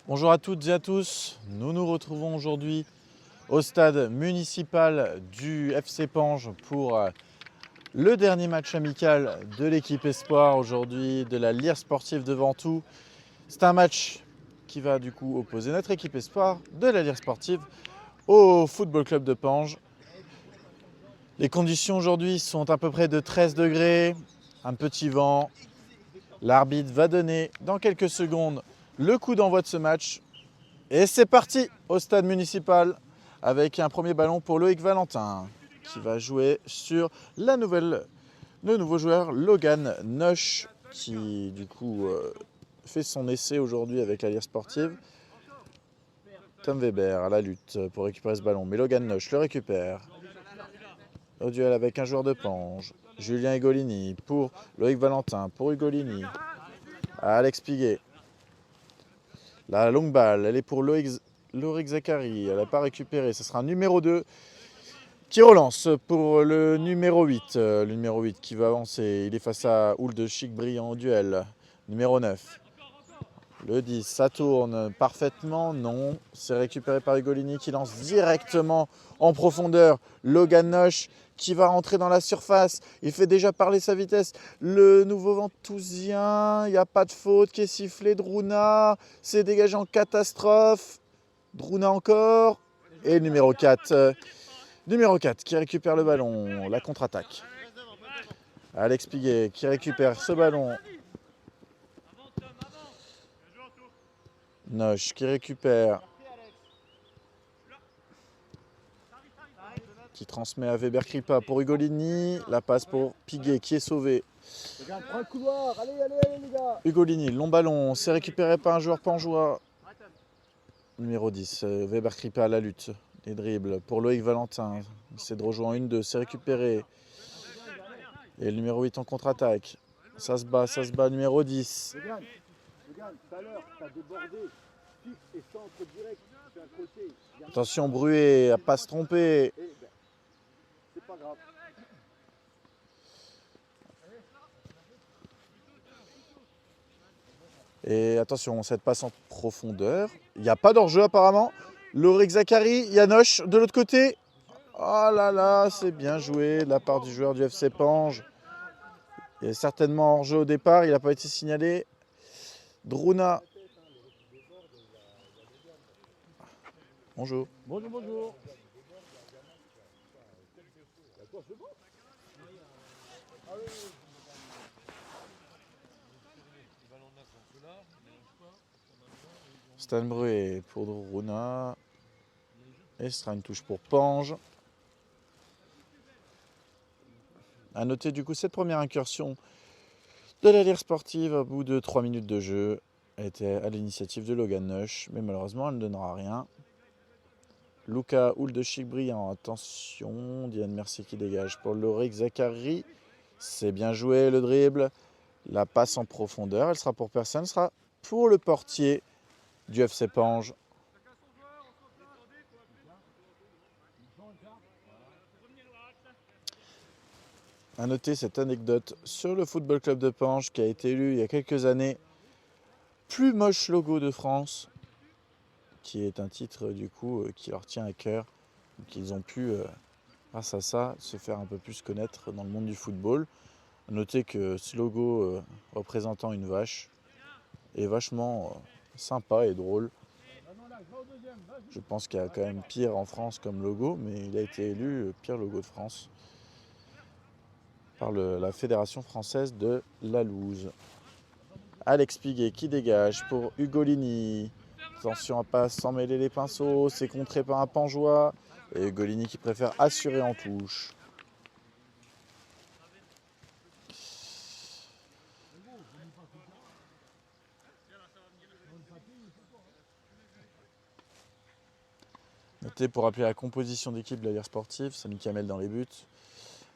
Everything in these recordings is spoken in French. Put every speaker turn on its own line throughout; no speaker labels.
Bonjour à toutes et à tous, nous nous retrouvons aujourd'hui au stade municipal du FC Pange pour le dernier match amical de l'équipe Espoir aujourd'hui de la Lyre Sportive de Ventoux. C'est un match qui va du coup opposer notre équipe Espoir de la Lyre Sportive au Football Club de Pange. Les conditions aujourd'hui sont à peu près de 13 degrés, un petit vent. L'arbitre va donner dans quelques secondes le coup d'envoi de ce match. Et c'est parti au stade municipal avec un premier ballon pour Loïc Valentin qui va jouer sur le nouveau joueur Logan Noche qui du coup fait son essai aujourd'hui avec la Lyre Sportive. Tom Weber à la lutte pour récupérer ce ballon, mais Logan Noche le récupère. Au duel avec un joueur de Pange, Julien Ugolini pour Loïc Valentin, pour Ugolini, Alex Piguet. La longue balle, elle est pour Loïc Zachary, elle n'a pas récupéré, ce sera un numéro 2 qui relance pour le numéro 8. Le numéro 8 qui va avancer, il est face à Ould Chic Brillant au duel. Numéro 9. Le 10, ça tourne parfaitement, non. C'est récupéré par Ugolini qui lance directement en profondeur. Logan Noche qui va rentrer dans la surface. Il fait déjà parler sa vitesse. Le nouveau Ventousien, il n'y a pas de faute qui est sifflé. Drouna, c'est dégagé en catastrophe. Drouna encore. Et le numéro 4. Numéro 4 qui récupère le ballon. La contre-attaque. Alex Piguet qui récupère ce ballon. Noche qui récupère, qui transmet à Weber Kripa pour Ugolini, la passe pour Piguet qui est sauvé. Ugolini, long ballon, c'est récupéré par un joueur pangeois. Numéro 10, Weber Kripa à la lutte, les dribbles pour Loïc Valentin, c'est de rejoindre 1-2, c'est récupéré. Et le numéro 8 en contre-attaque, ça se bat, numéro 10. Attention, Bruet, à pas se tromper. Et attention, cette passe en profondeur. Il n'y a pas d'hors-jeu apparemment. Loïc Zachary, Yanoche de l'autre côté. Oh là là, c'est bien joué de la part du joueur du FC Pange. Il y a certainement hors-jeu au départ, il n'a pas été signalé. Drouna. Bonjour.
Bonjour, bonjour.
Stan Bruet pour Drouna. Et ce sera une touche pour Pange. A noter du coup cette première incursion de la Lyre Sportive au bout de 3 minutes de jeu. Elle était à l'initiative de Logan Noche, mais malheureusement elle ne donnera rien. Luca Ould Chic Brillant, attention, Diane Mercier qui dégage pour Loïc Zachary. C'est bien joué le dribble. La passe en profondeur, elle sera pour personne, elle sera pour le portier du FC Pange. A noter cette anecdote sur le Football Club de Pange qui a été élu il y a quelques années plus moche logo de France, qui est un titre du coup qui leur tient à cœur, qu'ils ont pu grâce à ça se faire un peu plus connaître dans le monde du football. A noter que ce logo représentant une vache est vachement sympa et drôle. Je pense qu'il y a quand même pire en France comme logo, mais il a été élu pire logo de France par la Fédération française de la loose. Alex Piguet qui dégage pour Ugolini. Attention à pas s'en mêler les pinceaux, c'est contré par un Pangeois. Et Ugolini qui préfère assurer en touche. Notez pour rappeler la composition d'équipe de la Lyre Sportive, Samy Kamel dans les buts.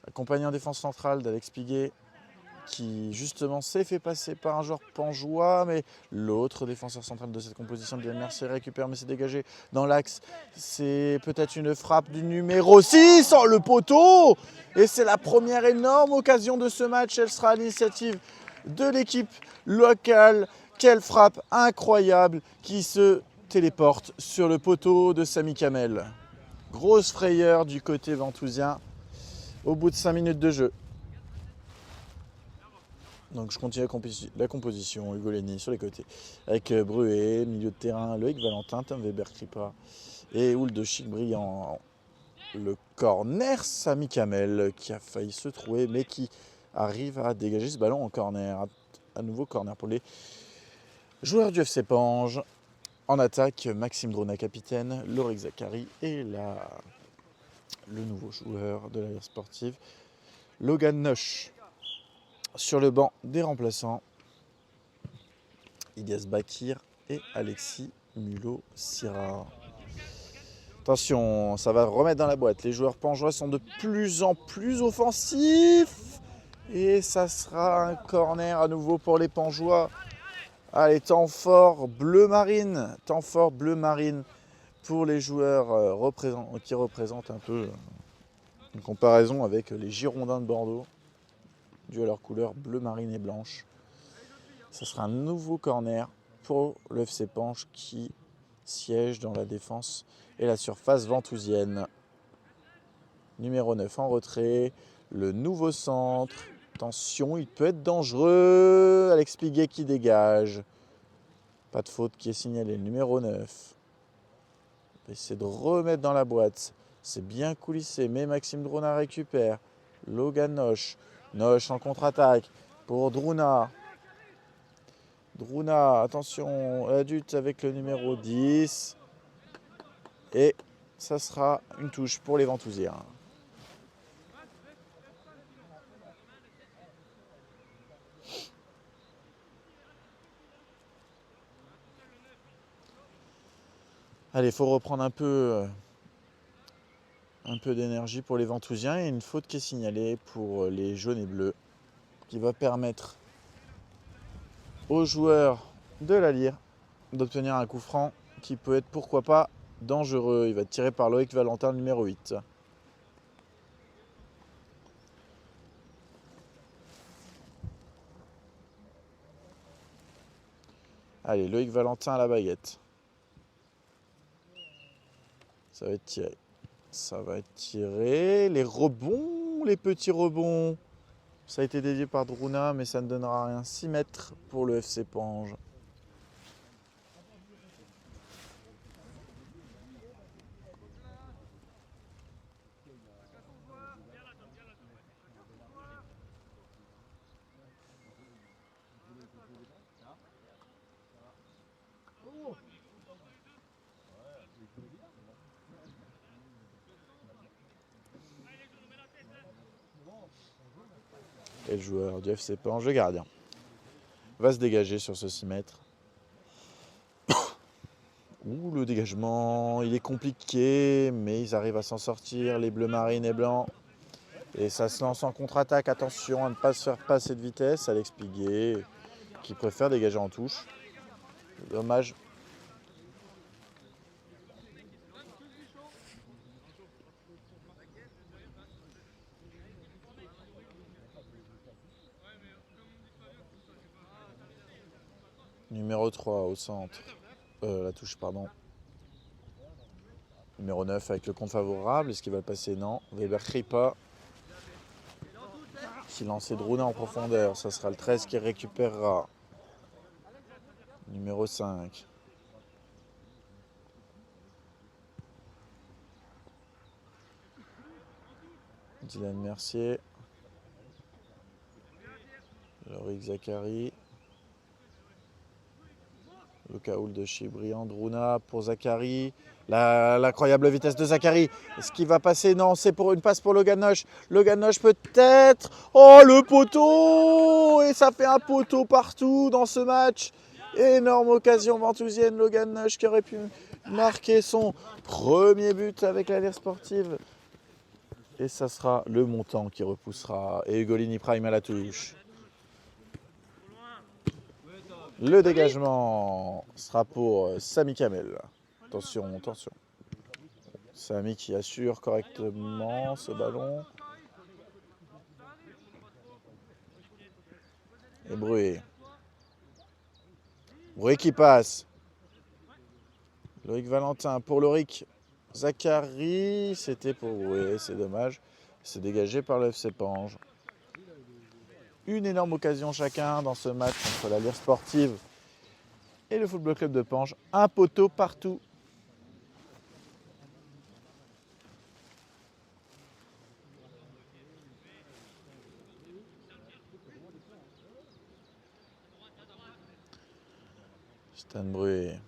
Accompagné en défense centrale d'Alex Piguet, qui justement s'est fait passer par un joueur pangeois, mais l'autre défenseur central de cette composition, Diane Mercier, récupère, mais c'est dégagé dans l'axe. C'est peut-être une frappe du numéro 6, oh, le poteau. Et c'est la première énorme occasion de ce match, elle sera à l'initiative de l'équipe locale Quelle frappe incroyable qui se téléporte sur le poteau de Samy Kamel. Grosse frayeur du côté ventousien au bout de 5 minutes de jeu. Donc je continue la composition, Hugo Lenny sur les côtés. Avec Bruet, milieu de terrain, Loïc Valentin, Tom Weber-Kripa et Ould de Chic brillant. Le corner, Samy Kamel qui a failli se trouver mais qui arrive à dégager ce ballon en corner. À nouveau corner pour les joueurs du FC Pange. En attaque, Maxime Drona capitaine, Lorik Zachary et le nouveau joueur de l'Alliance sportive, Logan Noche. Sur le banc des remplaçants, Ilyas Bakir et Alexis Mulot-Syrah. Attention, ça va remettre dans la boîte. Les joueurs pangeois sont de plus en plus offensifs. Et ça sera un corner à nouveau pour les pangeois. Allez, temps fort bleu marine. Temps fort bleu marine pour les joueurs qui représentent un peu une comparaison avec les Girondins de Bordeaux, dû à leur couleur bleu marine et blanche. Ce sera un nouveau corner pour le FC Pange qui siège dans la défense et la surface ventousienne. Numéro 9 en retrait, le nouveau centre. Attention, il peut être dangereux. Alex Piguet qui dégage. Pas de faute qui est signalée. Numéro 9. On va essayer de remettre dans la boîte. C'est bien coulissé, mais Maxime Drona récupère. Logan Noche. Noche en contre-attaque pour Druna. Druna, attention, adulte avec le numéro 10. Et ça sera une touche pour les Ventousiens. Allez, il faut reprendre un peu d'énergie pour les Ventousiens. Et une faute qui est signalée pour les jaunes et bleus qui va permettre aux joueurs de la Lyre d'obtenir un coup franc qui peut être pourquoi pas dangereux. Il va être tiré par Loïc Valentin, numéro 8. Allez, Loïc Valentin à la baguette. Ça va être tiré. Ça va être tiré. Les rebonds, les petits rebonds. Ça a été dévié par Druna, mais ça ne donnera rien. 6 mètres pour le FC Pange. Et le joueur du FC Pange, le gardien, va se dégager sur ce 6 mètres. Ouh, le dégagement, il est compliqué, mais ils arrivent à s'en sortir, les bleus marines et blancs. Et ça se lance en contre-attaque. Attention à ne pas se faire passer de vitesse. Alex Piguet qui préfère dégager en touche. Dommage. Numéro 3 au centre. La touche, pardon. Numéro 9 avec le compte favorable. Est-ce qu'il va le passer? Non. Weber-Kripa qui lançait Druna en profondeur. Ça sera le 13 qui récupérera. Numéro 5. Dylan Mercier. Lorik Zachary. Le Kaoul de chez Briand. Druna pour Zachary. L'incroyable vitesse de Zachary. Est-ce qu'il va passer? Non, c'est pour une passe pour Logan Noche. Logan Noche peut-être. Oh, le poteau! Et ça fait un poteau partout dans ce match. Énorme occasion ventousienne. Logan Noche qui aurait pu marquer son premier but avec la Lyre sportive. Et ça sera le montant qui repoussera. Et Ugolini Prime à la touche. Le dégagement sera pour Samy Kamel. Attention, attention. Samy qui assure correctement ce ballon. Et Bruet. Brouet qui passe. Loïc Valentin pour Loïc Zachary. C'était pour Brouet, c'est dommage. C'est dégagé par le FC Pange. Une énorme occasion chacun dans ce match entre la Lire Sportive et le Football Club de Pange. Un poteau partout. Stan Brouet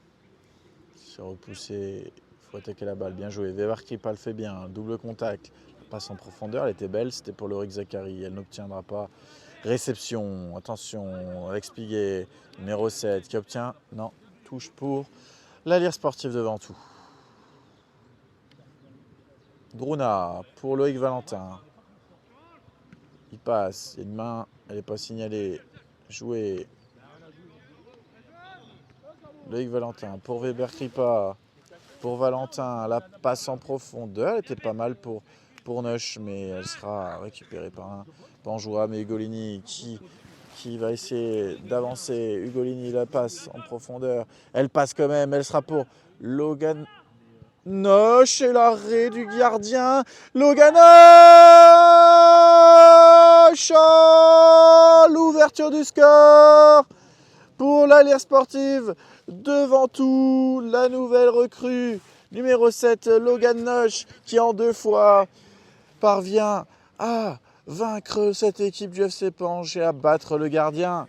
s'est repoussé. Il faut attaquer la balle. Bien joué. Weber Kripa le fait bien. Double contact. La passe en profondeur. Elle était belle. C'était pour Loïc Zachary. Elle n'obtiendra pas. Réception. Attention. Alex Piguet. Numéro 7 qui obtient. Non. Touche pour la Lire Sportive de Ventoux. Druna pour Loïc Valentin. Il passe. Il y a une main. Elle n'est pas signalée. Joué. Loïc Valentin pour Weber Kripa. Pour Valentin, la passe en profondeur, elle était pas mal pour Neusch, mais elle sera récupérée par un Pangeois. Mais Ugolini qui va essayer d'avancer. Ugolini la passe en profondeur. Elle passe quand même, elle sera pour Logan Neusch et l'arrêt du gardien. Logan Neusch, l'ouverture du score pour la Lire Sportive. Devant tout, la nouvelle recrue, numéro 7, Logan Neusch, qui en 2 fois parvient à vaincre cette équipe du FC Pange et à battre le gardien.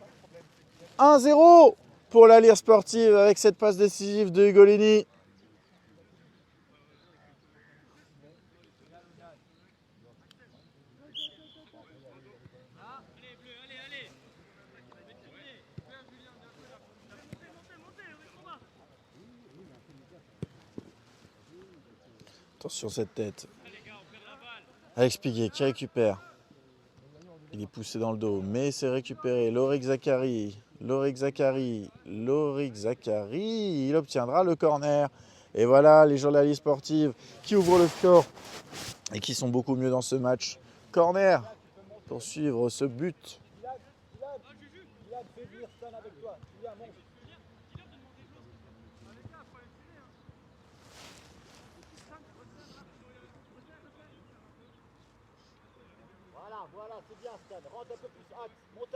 1-0 pour la Lire Sportive avec cette passe décisive de Ugolini. Attention cette tête. Alex Piguet qui récupère. Il est poussé dans le dos, mais c'est récupéré. Loïc Zachary. Il obtiendra le corner. Et voilà les journalistes sportifs qui ouvrent le score et qui sont beaucoup mieux dans ce match. Corner pour suivre ce but.
Voilà, c'est bien Stan, rentre un peu plus axe, monte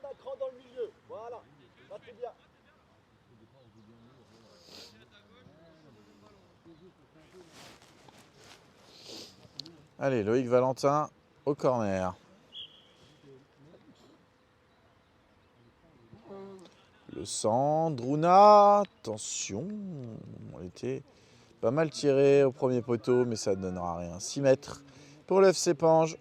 un cran dans le milieu, voilà, là c'est bien.
Allez, Loïc Valentin au corner. Le centre, Druna, attention, on était pas mal tiré au premier poteau, mais ça ne donnera rien. 6 mètres pour le FC Pange.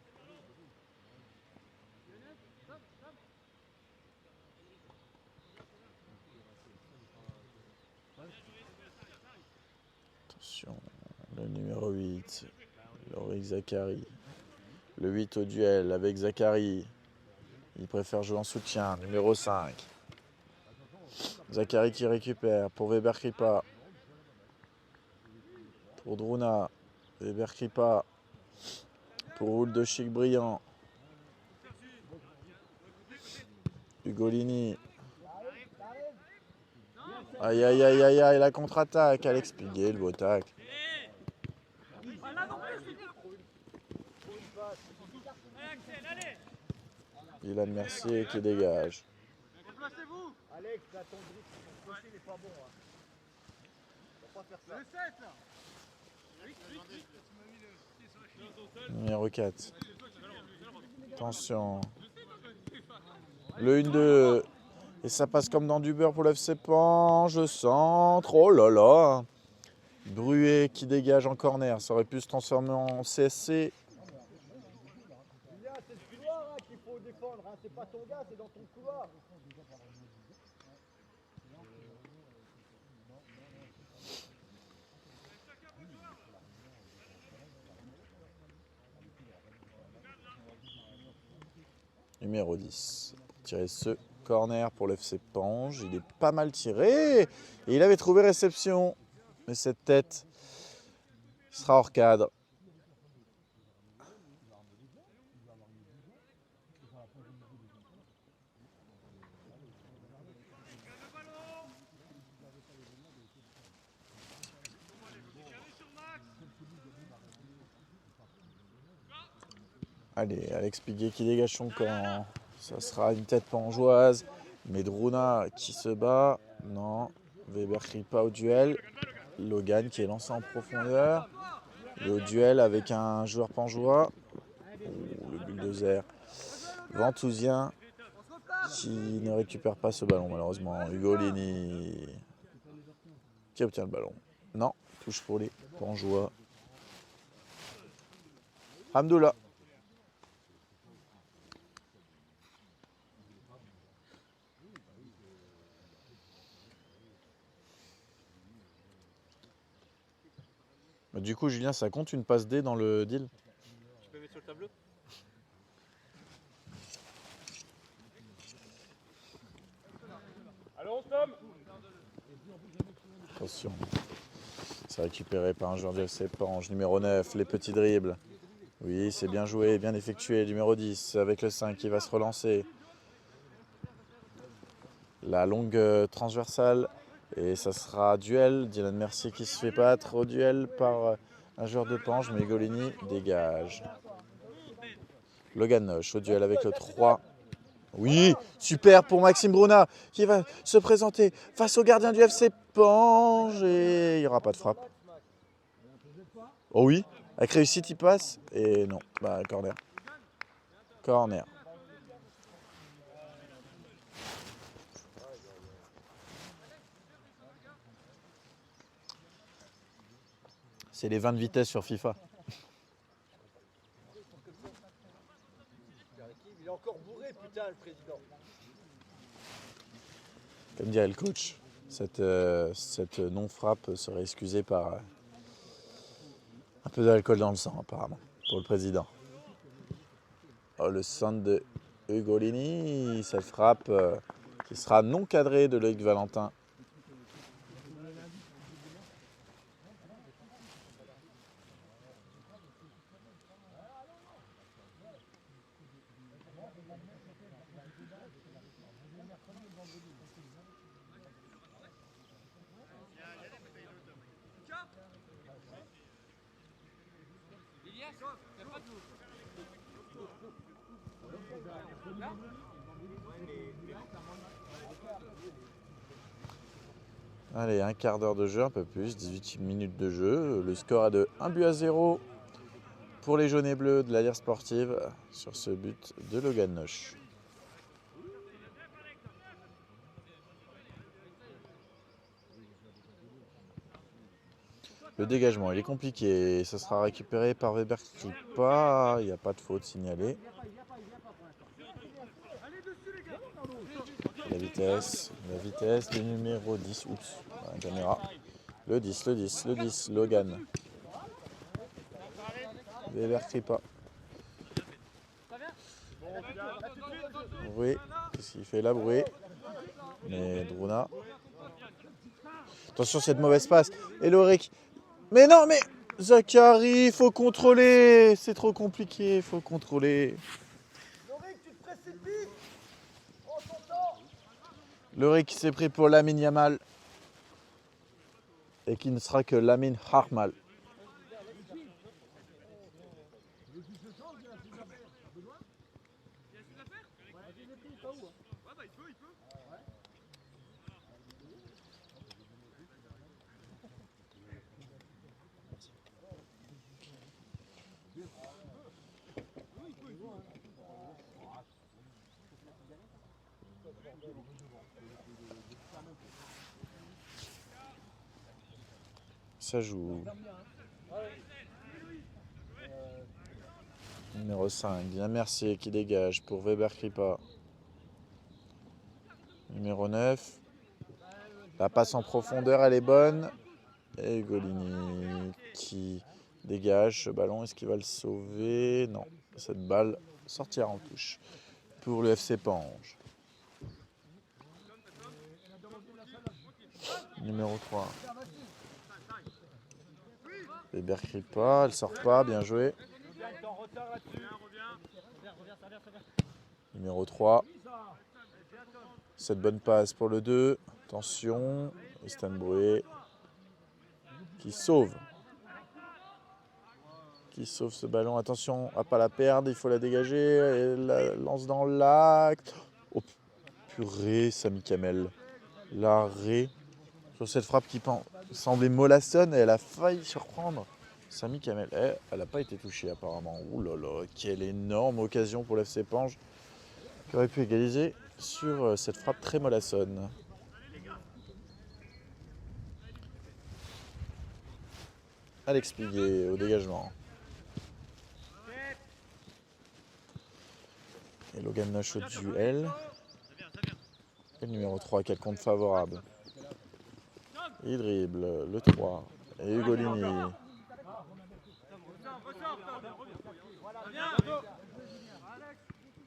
Attention, le numéro 8, Loïc Zachary. Le 8 au duel avec Zachary. Il préfère jouer en soutien, numéro 5. Zachary qui récupère pour Weber Kripa. Pour Druna. Weber Kripa. Pour Roule de Chic Brillant. Ugolini. Aïe aïe aïe aïe aïe, la contre-attaque. Alex Piguet, le beau tacle. Dylan Mercier qui dégage.
Alex, là ton dribble, il est pas bon. Faut pas faire ça.
Numéro 4. Attention. Le 1-2. Et ça passe comme dans du beurre pour l'FC Pange. Centre. Oh là là. Bruet qui dégage en corner. Ça aurait pu se transformer en CSC.
C'est le couloir qu'il faut défendre, hein. C'est pas ton gars, c'est dans ton couloir.
Numéro 10. Pour tirer ce corner pour l'FC Pange. Il est pas mal tiré. Et il avait trouvé réception. Mais cette tête sera hors cadre. Allez, Alex Piguet qui dégage son camp. Ça sera une tête pangeoise. Medruna qui se bat. Non. Weber Kripa au duel. Logan qui est lancé en profondeur. Et au duel avec un joueur pangeois. Oh, le bulldozer. Ventousien qui ne récupère pas ce ballon malheureusement. Ugolini qui obtient le ballon. Non, touche pour les pangeois. Hamdoullah. Du coup, Julien, ça compte une passe D dans le deal?
Tu peux mettre sur le tableau? Allons, Tom!
Attention. C'est récupéré par un joueur du FC Pange. Numéro 9, les petits dribbles. Oui, c'est bien joué, bien effectué. Numéro 10 avec le 5 qui va se relancer. La longue transversale. Et ça sera duel. Dylan Mercier qui se fait battre au duel par un joueur de Pange. Mais Golini dégage. Logan Noche au duel avec le 3. Oui, super pour Maxime Bruna qui va se présenter face au gardien du FC Pange et il n'y aura pas de frappe. Oh oui, avec réussite il passe et non, bah corner. Corner. C'est les 20 de vitesse sur FIFA.
Il est encore bourré, putain, le président.
Comme dirait le coach, cette non-frappe serait excusée par un peu d'alcool dans le sang apparemment, pour le président. Oh, le centre de Ugolini, cette frappe qui sera non cadrée de Loïc Valentin. Allez, un quart d'heure de jeu, un peu plus, 18 minutes de jeu. Le score est de 1-0 pour les jaunes et bleus de l'Alliance sportive sur ce but de Logan Noche. Le dégagement, il est compliqué. Ça sera récupéré par Weber Kripa. Il n'y a pas de faute signalée. La vitesse du numéro 10. Oups, la caméra. Le 10, Logan. Weber Kripa. Oui, qu'est-ce qu'il fait là, Broué? Mais Druna. Attention, cette mauvaise passe. Et Loric. Mais non, mais Zachary, il faut contrôler. C'est trop compliqué, il faut contrôler.
Loric, tu te précipites. Prends ton temps.
Loric qui s'est pris pour Lamine Yamal. Et qui ne sera que Lamine Harmal. Ça joue. Numéro 5, Dylan Mercier qui dégage pour Weber Kripa. Numéro 9. La passe en profondeur, elle est bonne. Et Golini qui dégage ce ballon. Est-ce qu'il va le sauver? Non. Cette balle sortira en touche pour le FC Pange. Numéro 3. Weber Kripa, elle sort pas, bien joué. Numéro 3. Cette bonne passe pour le 2. Attention, Istanbul qui sauve. qui sauve ce ballon. Attention à pas la perdre, il faut la dégager. Elle la lance dans l'acte. Oh purée, Samy Kamel. L'arrêt sur cette frappe qui semblait mollassonne et elle a failli surprendre. Samy Kamel, elle n'a pas été touchée apparemment. Ouh là là, quelle énorme occasion pour l'FC Pange qui aurait pu égaliser sur cette frappe très mollassonne. Alex Piguet au dégagement. Et Logan Noche au duel. Et le numéro 3 qui a le compte favorable. Il dribble le 3. Et Ugolini.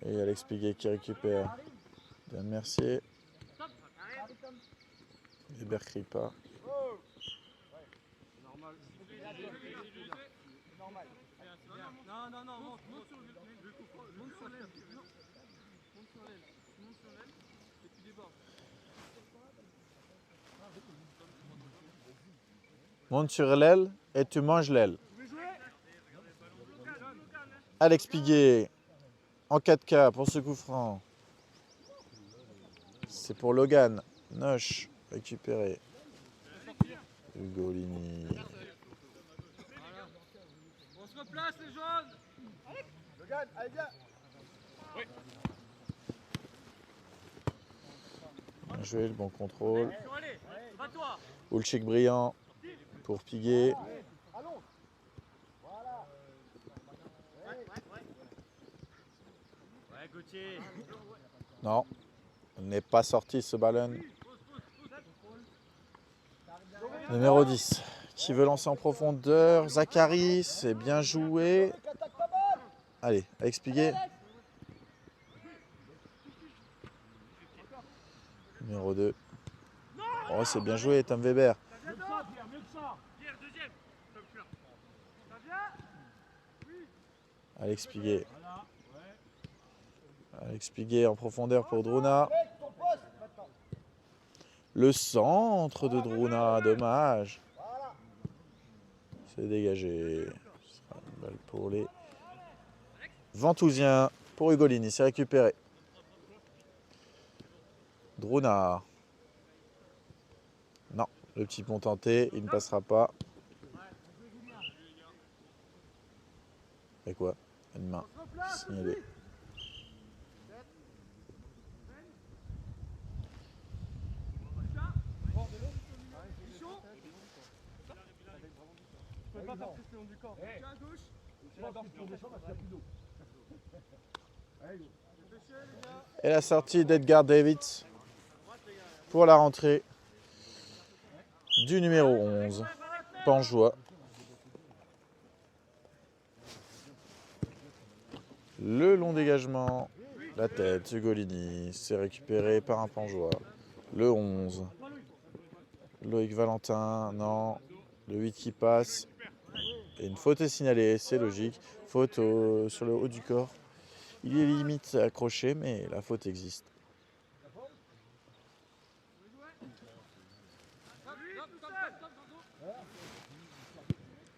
Et Alex Piguet qui récupère. Dan Mercier. Hébert Kripa. Monte sur l'aile et tu manges l'aile. Alex Piguet en 4K pour ce coup franc. C'est pour Logan Noche récupéré. Ugolini.
On se replace les jaunes.
Logan, allez bien.
Bien joué, le bon contrôle. Ulchik brillant pour Piguet.
Allons. Voilà.
Ouais, Gauthier.
Non, il n'est pas sorti ce ballon. Numéro 10 qui veut lancer en profondeur. Zachary, c'est bien joué. Allez, Alex Piguet. Numéro 2. Oh, c'est bien joué, Tom Weber. Alex Piguet. Alex Piguet en profondeur pour Druna. Le centre de Druna, dommage. C'est dégagé. Ce sera une balle pour les Ventousiens. Pour Ugolini, c'est récupéré. Druna. Non, le petit pont tenté, il ne passera pas. Et quoi? Une main signalée. Et la sortie d'Edgar Davids pour la rentrée du numéro 11, Pangeois. Le long dégagement, la tête, Ugolini, c'est récupéré par un Pangeois. Le 11, Loïc Valentin, non. Le 8 qui passe. Et une faute est signalée, c'est logique. Faute sur le haut du corps. Il est limite accroché, mais la faute existe.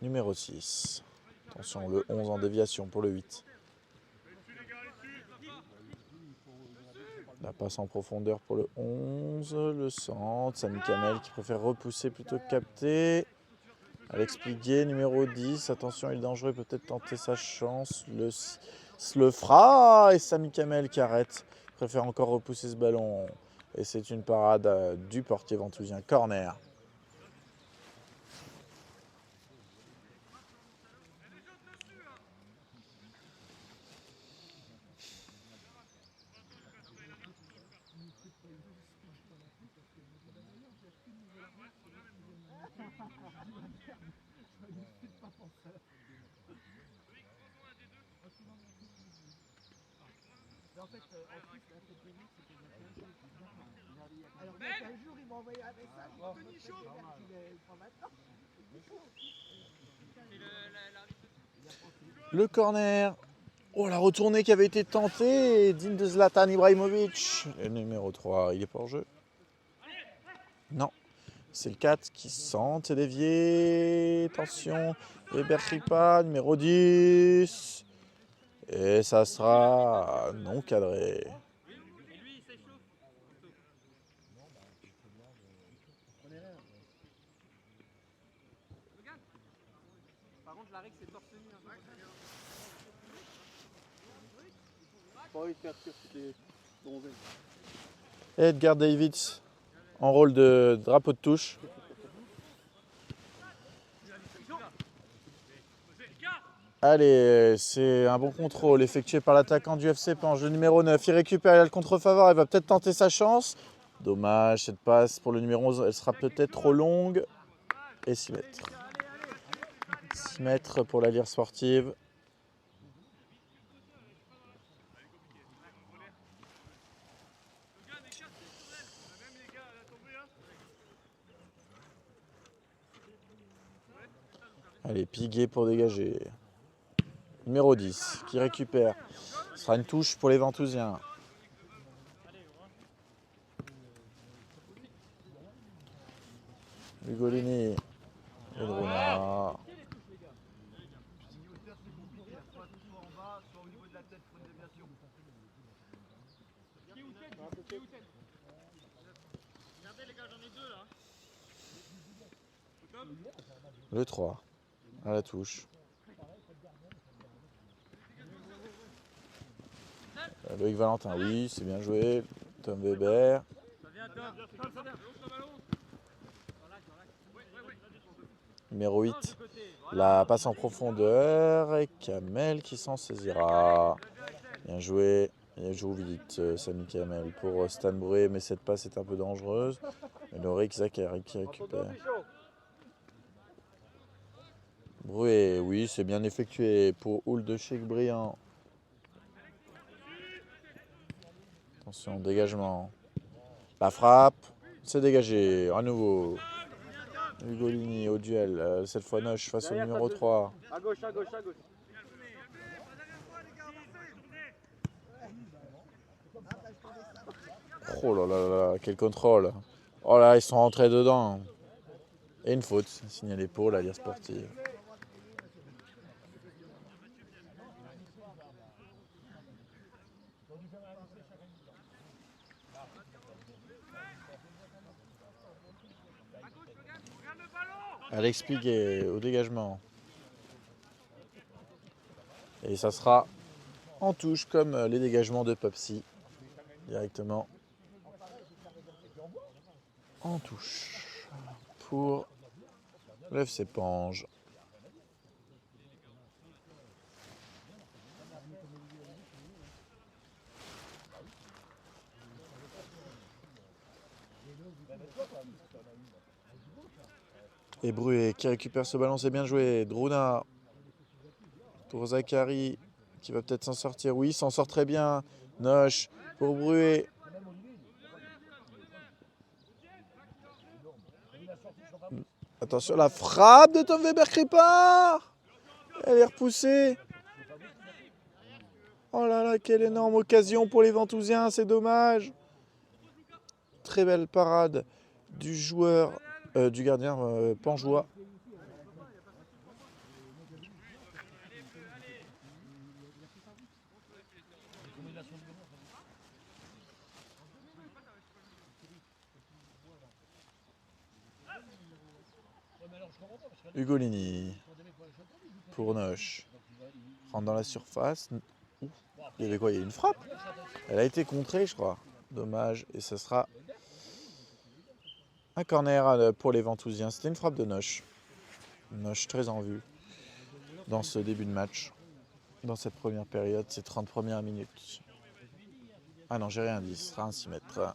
Numéro 6. Attention, le 11 en déviation pour le 8. La passe en profondeur pour le 11. Le centre. Samy Kamel qui préfère repousser plutôt que capter. Alex Piguet, numéro 10. Attention, il est dangereux, peut-être tenter sa chance. Le fera. Et Samy Kamel qui arrête. Préfère encore repousser ce ballon. Et c'est une parade du portier ventousien. Corner.
Alors, un jour, il m'a envoyé un message.
Le corner. Oh, la retournée qui avait été tentée. Digne de Zlatan Ibrahimovic. Et le numéro 3, il est pas en jeu? Non. C'est le 4 qui sent, c'est dévié. Attention, Weber-Kripa, numéro 10. Et ça sera non cadré.
Et lui, il s'échauffe. Regarde. Par contre, la règle, c'est torse nu.
Pas envie de faire sûr que c'était bronzé.
Edgar Davids en rôle de drapeau de touche. Allez, c'est un bon contrôle effectué par l'attaquant du FC Pange, le numéro 9. Il récupère, il a le contre-faveur, il va peut-être tenter sa chance. Dommage, cette passe pour le numéro 11, elle sera peut-être trop longue. Et 6 mètres. 6 mètres pour la lyre sportive. Allez, Piguet pour dégager. Numéro 10 qui récupère. Ce sera une touche pour les Ventousiens. Ugolini. Et Drona. Le 3 à la touche. Loïc Valentin, oui, c'est bien joué. Tom Weber. Numéro 8, la passe en profondeur et Kamel qui s'en saisira. Bien joué vite Samy Kamel pour Stan Brouet, mais cette passe est un peu dangereuse. Et Loïc Zachary qui récupère. Brouet, oui, c'est bien effectué pour Houle de Cheikh Briand. Attention, dégagement. La frappe, c'est dégagé. À nouveau. Ugolini au duel. Cette fois Noche face au numéro 3.
À gauche, à gauche, à gauche.
Oh là là là, quel contrôle. Oh là, ils sont rentrés dedans. Et une faute signalée pour la lyre sportive. Alex Piguet au dégagement. Et ça sera en touche comme les dégagements de Popsy. Directement en touche pour le FC Pange. Et Bruet qui récupère ce ballon, c'est bien joué. Drona pour Zachary qui va peut-être s'en sortir. Oui, il s'en sort très bien. Noche pour Bruet. Attention, la frappe de Tom Weber-Kripa. Elle est repoussée. Oh là là, quelle énorme occasion pour les Ventousiens, c'est dommage. Très belle parade du joueur, du gardien pangeois. Ugolini pour Noche. Rentre dans la surface. Ouh, il y avait quoi? Il y a une frappe. Elle a été contrée, je crois. Dommage. Et ce sera un corner pour les Ventousiens. C'était une frappe de Noche. Noche très en vue dans ce début de match. Dans cette première période, ces 30 premières minutes. Ah non, j'ai rien dit. Ce sera un 6 mètres.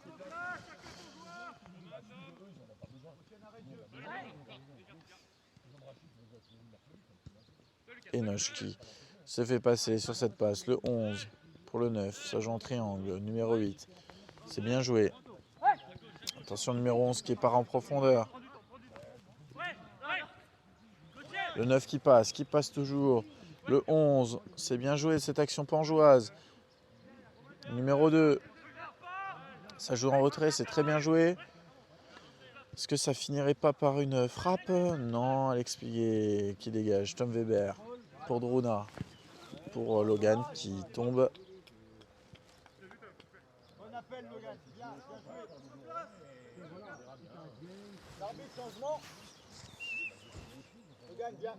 Et Noche qui se fait passer sur cette passe. Le 11 pour le 9. Ça joue en triangle. Numéro 8. C'est bien joué. Attention, numéro 11 qui part en profondeur. Le 9 qui passe toujours. Le 11, c'est bien joué cette action pangeoise. Numéro 2, ça joue en retrait, c'est très bien joué. Est-ce que ça finirait pas par une frappe? Non, Alex Piguet qui dégage. Tom Weber pour Druna. Pour Logan qui tombe.
Bon appel, Logan. Bien joué. L'arbitre, changement. Logan, bien.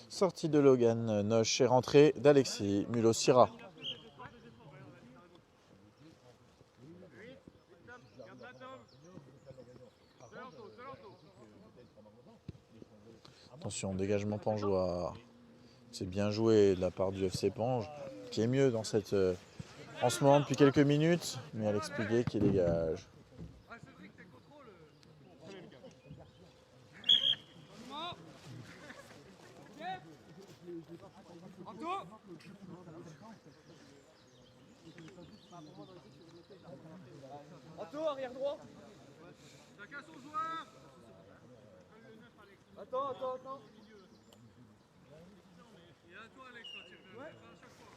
Sortie de Logan Noche et rentrée d'Alexis Mulosira. Attention, dégagement Pangeois. C'est bien joué de la part du FC Pange, qui est mieux dans cette en ce moment depuis quelques minutes, mais Alex Piguet qui dégage.
Anto, arrière droit. Chacun son joueur. Attends. Il est à toi, Alex, quand tu reviens. Ouais. À chaque fois.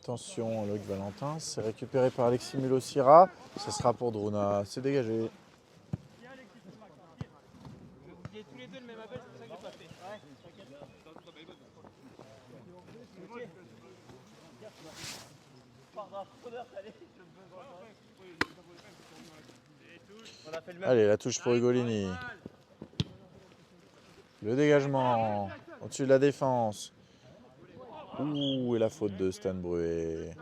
Attention, Loïc Valentin, c'est récupéré par Alexis Mulosira. Ce sera pour Druna, c'est dégagé.
Il est tous les deux le même appel, c'est pour ça que j'ai pas fait. Ouais, t'inquiète.
Allez, la touche pour Ugolini. Le dégagement au-dessus de la défense. Ouh, et la faute de Stan Bruet.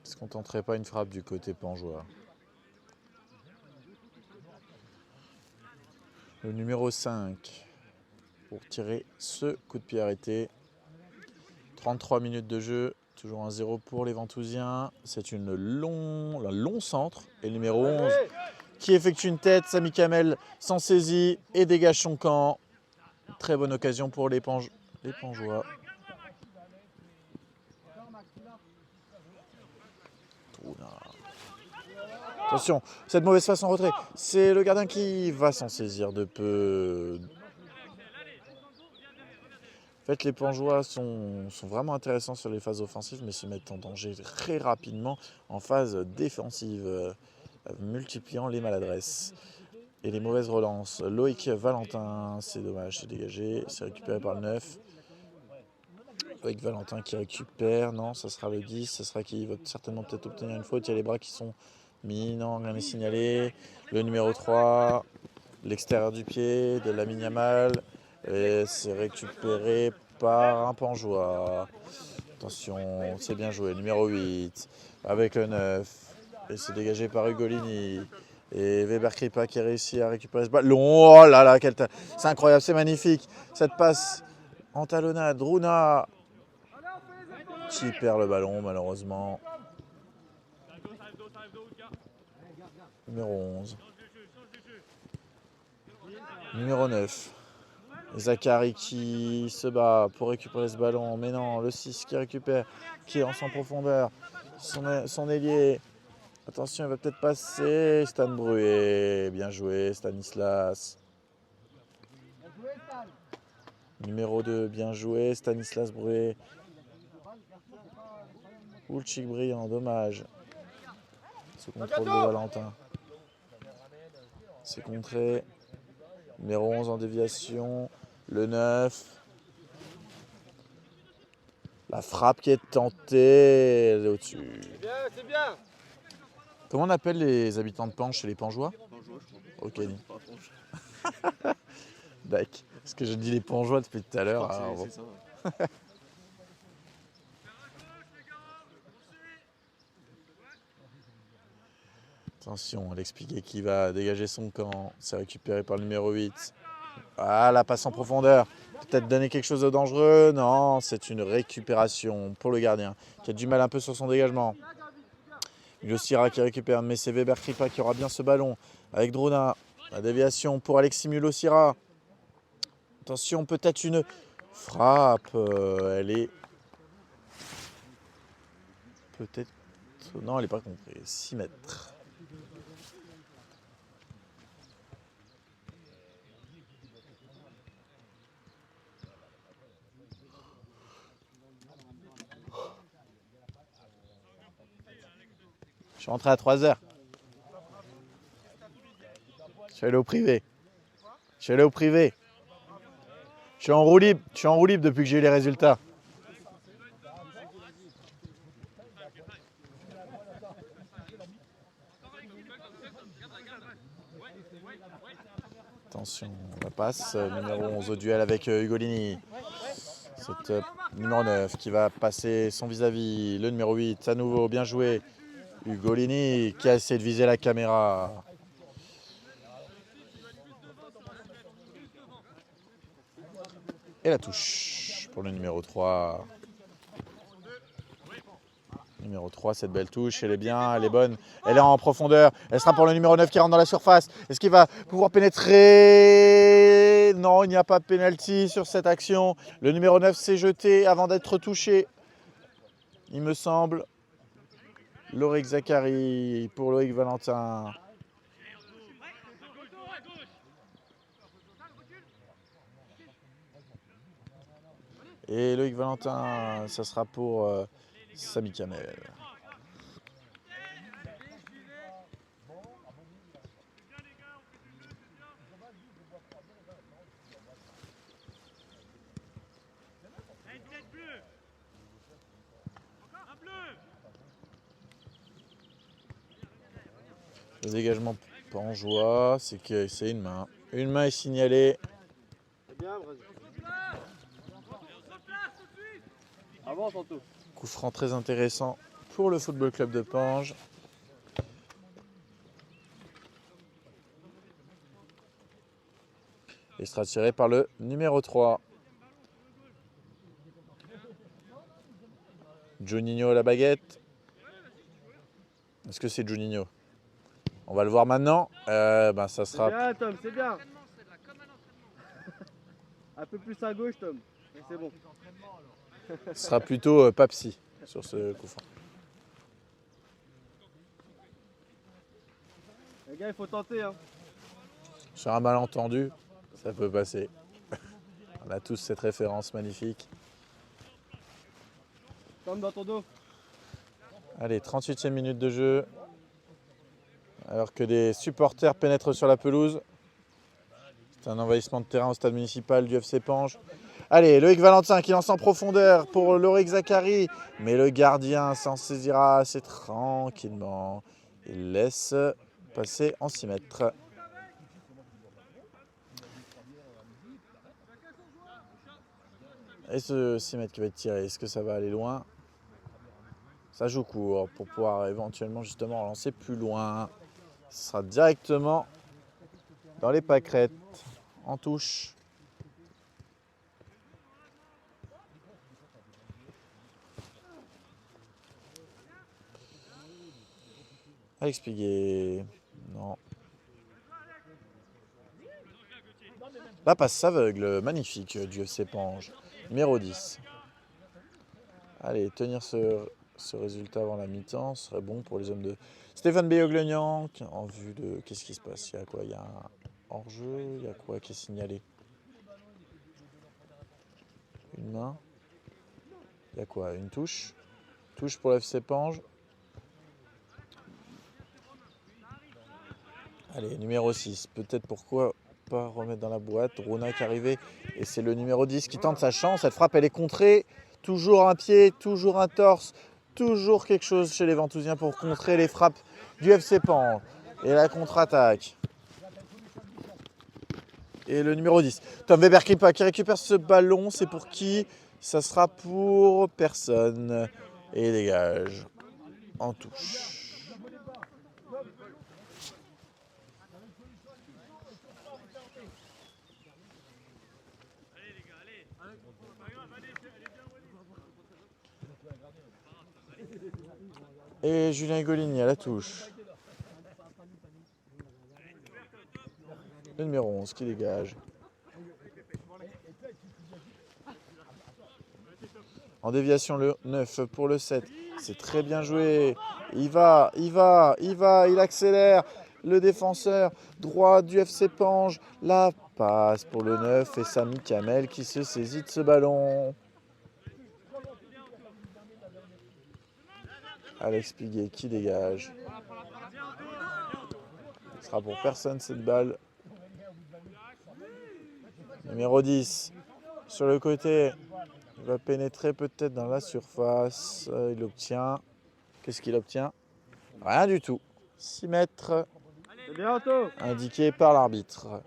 Est-ce qu'on tenterait pas une frappe du côté pangeois? Le numéro 5 pour tirer ce coup de pied arrêté. 33 minutes de jeu, toujours 1-0 pour les Ventousiens. C'est un long centre. Et le numéro 11 qui effectue une tête. Sami Kamel s'en saisit et dégage son camp. Très bonne occasion pour les Pangeois. Attention, cette mauvaise passe en retrait. C'est le gardien qui va s'en saisir de peu. En fait, les Pangeois sont vraiment intéressants sur les phases offensives, mais se mettent en danger très rapidement en phase défensive, multipliant les maladresses et les mauvaises relances. Loïc Valentin, c'est dommage, c'est dégagé, c'est récupéré par le 9. Loïc Valentin qui récupère, non, ça sera le 10, ça sera qui va certainement peut-être obtenir une faute. Il y a les bras qui sont mis, non, rien n'est signalé. Le numéro 3, l'extérieur du pied de Lamine Yamal. Et c'est récupéré par un Pangeois. Attention, c'est bien joué. Numéro 8 avec le 9. Et c'est dégagé par Ugolini. Et Weber Kripa qui a réussi à récupérer ce ballon. Oh là là, c'est incroyable, c'est magnifique. Cette passe en talonnade. Druna qui perd le ballon malheureusement. Numéro 11. Numéro 9. Zachary qui se bat pour récupérer ce ballon. Mais non, le 6 qui récupère, qui lance en profondeur. Son ailier. Attention, il va peut-être passer. Stan Bruet. Bien joué, Stanislas. Numéro 2, bien joué, Stanislas Bruet. Ulchik brillant, dommage. Ce contrôle de Valentin. C'est contré. Numéro 11 en déviation. Le 9. La frappe qui est tentée. Elle est au-dessus.
C'est bien.
Comment on appelle les habitants de Pange chez les Pangeois?
Pangeois, je
Ok.
crois.
D'accord. Parce que je dis les Pangeois depuis tout à l'heure.
C'est ça. Ouais.
Attention, Alex Piguet qui va dégager son camp. C'est récupéré par le numéro 8. Ah, la passe en profondeur. peut-être donner quelque chose de dangereux. Non, c'est une récupération pour le gardien qui a du mal un peu sur son dégagement. Hugo Sira qui récupère, mais c'est Weber Kripa qui aura bien ce ballon avec Drona. La déviation pour Alexis Mulosira. Attention, peut-être une frappe. Elle est peut-être... Non, elle n'est pas comprise. 6 mètres. Je suis rentré à 3h. Je suis allé au privé. Je suis allé au privé. Je suis en roue libre. Je suis en roue libre depuis que j'ai eu les résultats. Attention, la passe. Numéro 11 au duel avec Ugolini. C'est numéro 9 qui va passer son vis-à-vis. Le numéro 8, à nouveau, bien joué. Ugolini qui a essayé de viser la caméra. Et la touche pour le numéro 3. Numéro 3, cette belle touche, elle est bien, elle est bonne, elle est en profondeur. Elle sera pour le numéro 9 qui rentre dans la surface. Est-ce qu'il va pouvoir pénétrer? Non, il n'y a pas de pénalty sur cette action. Le numéro 9 s'est jeté avant d'être touché. Il me semble. Loïc Zachary pour Loïc Valentin. Et Loïc Valentin, ça sera pour Samy Kamel. Le dégagement Pangeois, c'est que c'est une main. Une main est signalée. Coup franc très intéressant pour le Football Club de Pange. Il sera tiré par le numéro 3. Juninho à la baguette. Est-ce que c'est Juninho? On va le voir maintenant. Ça sera...
C'est bien, Tom, c'est bien. Un peu plus à gauche, Tom. C'est bon.
Ce sera plutôt Papsi sur ce coup franc.
Les gars, il faut tenter. Hein.
Sur un malentendu, ça peut passer. On a tous cette référence magnifique.
Tom, dans ton dos.
Allez, 38e minute de jeu. Alors que des supporters pénètrent sur la pelouse. C'est un envahissement de terrain au stade municipal du FC Pange. Allez, Loïc Valentin qui lance en profondeur pour Loïc Zachary. Mais le gardien s'en saisira assez tranquillement. Il laisse passer en 6 mètres. Et ce 6 mètres qui va être tiré, est-ce que ça va aller loin? Ça joue court pour pouvoir éventuellement justement relancer plus loin. Ce sera directement dans les pâquerettes, en touche. Alex Piguet, non. La passe aveugle, magnifique du FC Pange, numéro 10. Allez, tenir ce résultat avant la mi-temps serait bon pour les hommes de Stéphane Béoglenian en vue de... Qu'est-ce qui se passe? Il y a quoi? Il y a un hors-jeu? Il y a quoi qui est signalé? Une main? Il y a quoi? Une touche? Touche pour l'FC Pange. Allez, numéro 6. Peut-être pourquoi pas remettre dans la boîte. Rona qui est arrivé et c'est le numéro 10 qui tente sa chance. Cette frappe, elle est contrée. Toujours un pied, toujours un torse, toujours quelque chose chez les Ventousiens pour contrer les frappes du FC Pange. Et la contre-attaque. Et le numéro 10, Tom Weber-Kripa qui récupère ce ballon. C'est pour qui? Ça sera pour personne. Et dégage en touche. Et Julien Higolini à la touche. Le numéro 11 qui dégage. En déviation, le 9 pour le 7. C'est très bien joué. Il accélère. Le défenseur droit du FC Pange. La passe pour le 9 et Samy Kamel qui se saisit de ce ballon. Alex Piguet qui dégage. Ce sera pour personne cette balle. Numéro 10 sur le côté. Il va pénétrer peut-être dans la surface. Il obtient. Qu'est-ce qu'il obtient? Rien du tout. 6 mètres.
C'est bien, Anto.
Indiqué par l'arbitre.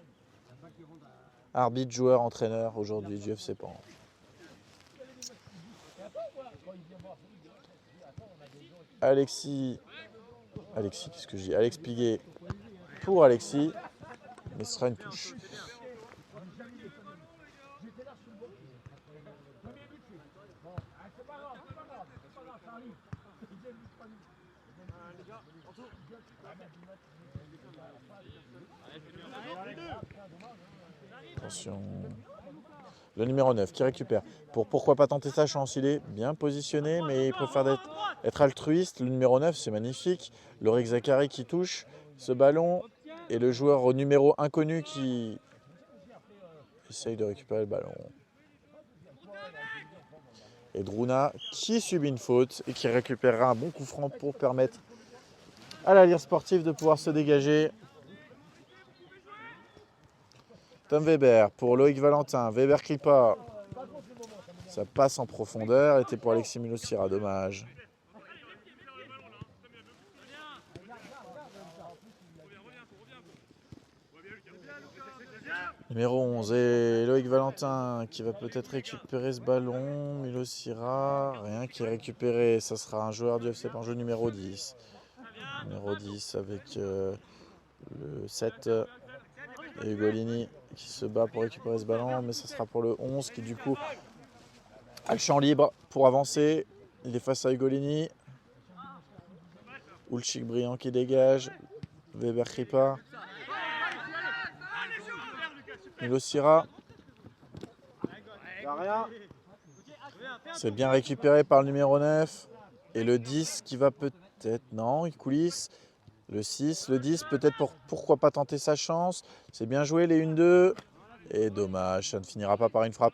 Arbitre, joueur, entraîneur aujourd'hui du FC Pange. Alexis, qu'est-ce que je dis? Alex Piguet pour Alexis, mais ce sera une touche. Attention. Le numéro 9 qui récupère. Pourquoi pas tenter sa chance? Il est bien positionné, mais il préfère être altruiste. Le numéro 9, c'est magnifique. Lorik Zachary qui touche ce ballon. Et le joueur au numéro inconnu qui essaye de récupérer le ballon. Et Druna qui subit une faute et qui récupérera un bon coup franc pour permettre à la Lierre Sportive de pouvoir se dégager. Tom Weber pour Loïc Valentin. Weber Kripa. Ça passe en profondeur. Était pour Alexis Milosira. Dommage. Numéro 11 et Loïc Valentin qui va peut-être récupérer ce ballon. Milosira. Rien qui est récupéré. Ça sera un joueur du FC Pange numéro 10. Numéro 10 avec le 7 et Hugolini qui se bat pour récupérer ce ballon, mais ça sera pour le 11 qui du coup a le champ libre pour avancer. Il est face à Hugolini. Ulchik Briand qui dégage. Weber Kripa. Milosira. C'est bien récupéré par le numéro 9. Et le 10 qui va peut-être... Non, il coulisse. Le 6, le 10, peut-être pourquoi pas tenter sa chance. C'est bien joué les 1-2. Et dommage, ça ne finira pas par une frappe.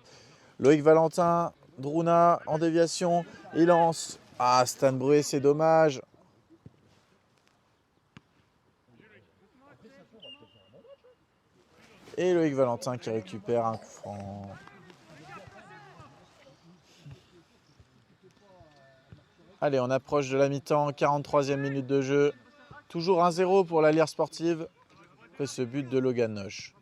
Loïc Valentin, Druna en déviation. Il lance. Ah, Stan Bruet, c'est dommage. Et Loïc Valentin qui récupère un coup franc. Allez, on approche de la mi-temps, 43e minute de jeu. Toujours 1-0 pour la Lierre Sportive. Après ce but de Logan Noche.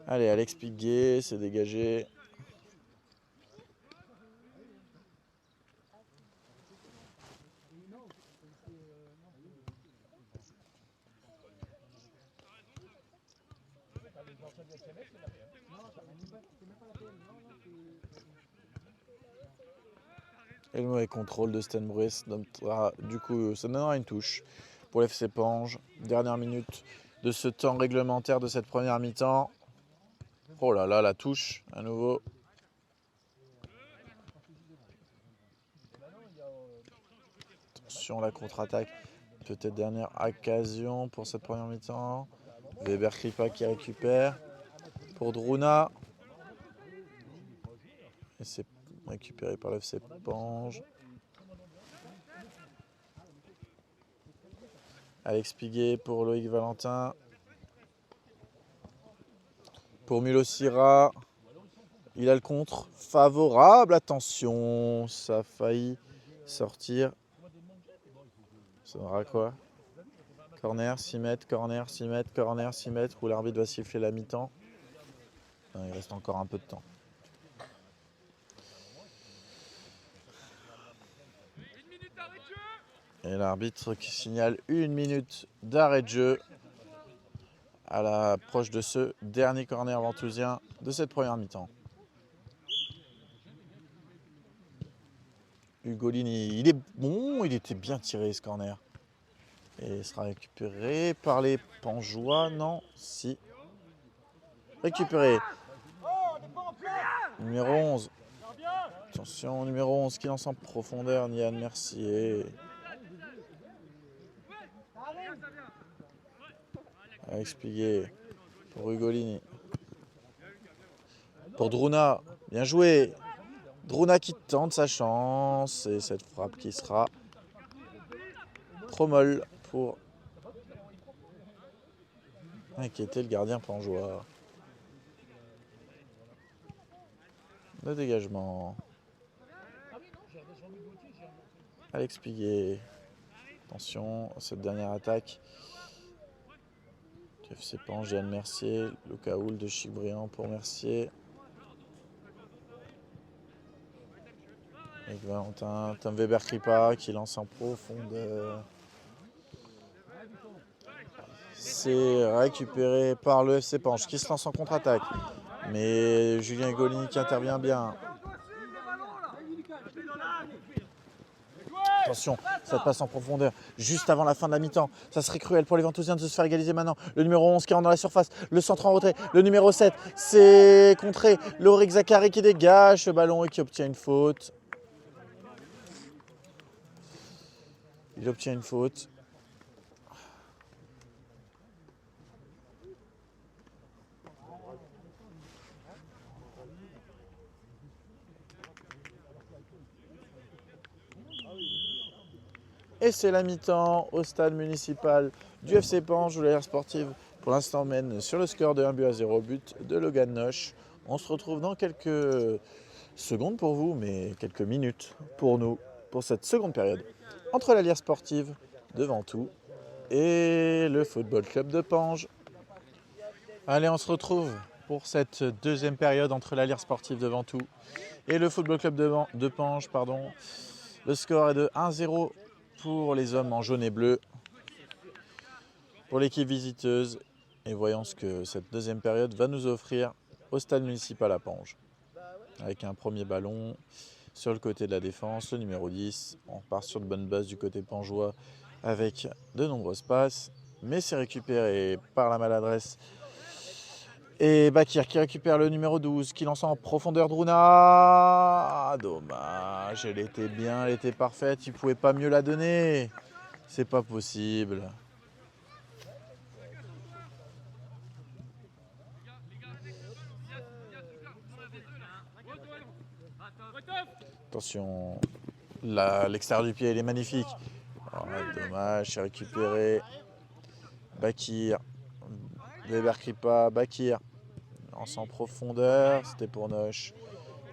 Allez, Alex Piguet s'est dégagé. Et le mauvais contrôle de Stan Bruet, du coup, ça donnera une touche pour l'FC Pange. Dernière minute de ce temps réglementaire de cette première mi-temps. Oh là là, la touche à nouveau. Attention, la contre-attaque. Peut-être dernière occasion pour cette première mi-temps. Weber Kripa qui récupère pour Druna. Et c'est récupéré par le FC Pange. Alex Piguet pour Loïc Valentin. Pour Milosira. Il a le contre favorable. Attention, ça a failli sortir. Ça donnera quoi? Corner, 6 mètres, corner, 6 mètres, corner, 6 mètres. Où l'arbitre va siffler la mi-temps. Il reste encore un peu de temps. Et l'arbitre qui signale 1 minute d'arrêt de jeu à l'approche de ce dernier corner ventousien de cette première mi-temps. Ugolini, il est bon, il était bien tiré ce corner. Et il sera récupéré par les Pangeois, non, si. Récupéré. Numéro 11. Attention, numéro 11 qui lance en profondeur, Nian Mercier. À expliquer pour Ugolini. Pour Druna, bien joué. Druna qui tente sa chance. Et cette frappe qui sera trop molle pour inquiéter le gardien pangeois. Le dégagement. Alex Piguet. Attention, cette dernière attaque. Du FC Pange, Yann Mercier. Lucas Houl de Chic-Briand pour Mercier. Avec Valentin. Tom Weber-Kripa qui lance en profondeur. C'est récupéré par le FC Pange qui se lance en contre-attaque. Mais Julien Ugolini qui intervient bien. Attention, ça passe en profondeur, juste avant la fin de la mi-temps. Ça serait cruel pour les Ventousiens de se faire égaliser maintenant. Le numéro 11 qui rentre dans la surface, le centre en retrait. Le numéro 7, c'est contré. Lorik Zachary qui dégage ce ballon et qui obtient une faute. Il obtient une faute. Et c'est la mi-temps au stade municipal du FC Pange où l'Alliance sportive pour l'instant mène sur le score de 1-0, but de Logan Noche. On se retrouve dans quelques secondes pour vous, mais quelques minutes pour nous, pour cette seconde période entre l'Alliance sportive de Ventoux et le Football Club de Pange. Allez, on se retrouve pour cette deuxième période entre l'Alliance sportive de Ventoux et le Football Club de Pange. Le score est de 1-0 pour les hommes en jaune et bleu, pour l'équipe visiteuse. Et voyons ce que cette deuxième période va nous offrir au stade municipal à Pange. Avec un premier ballon sur le côté de la défense, le numéro 10. On part sur de bonnes bases du côté pangeois avec de nombreuses passes. Mais c'est récupéré par la maladresse. Et Bakir qui récupère le numéro 12, qui lance en profondeur Druna. Ah, dommage, elle était bien, elle était parfaite, il ne pouvait pas mieux la donner. C'est pas possible. Attention, l'extérieur du pied, il est magnifique. Oh, dommage, c'est récupéré. Bakir, Weber-Kripa, Bakir. Lance en profondeur, c'était pour Noche.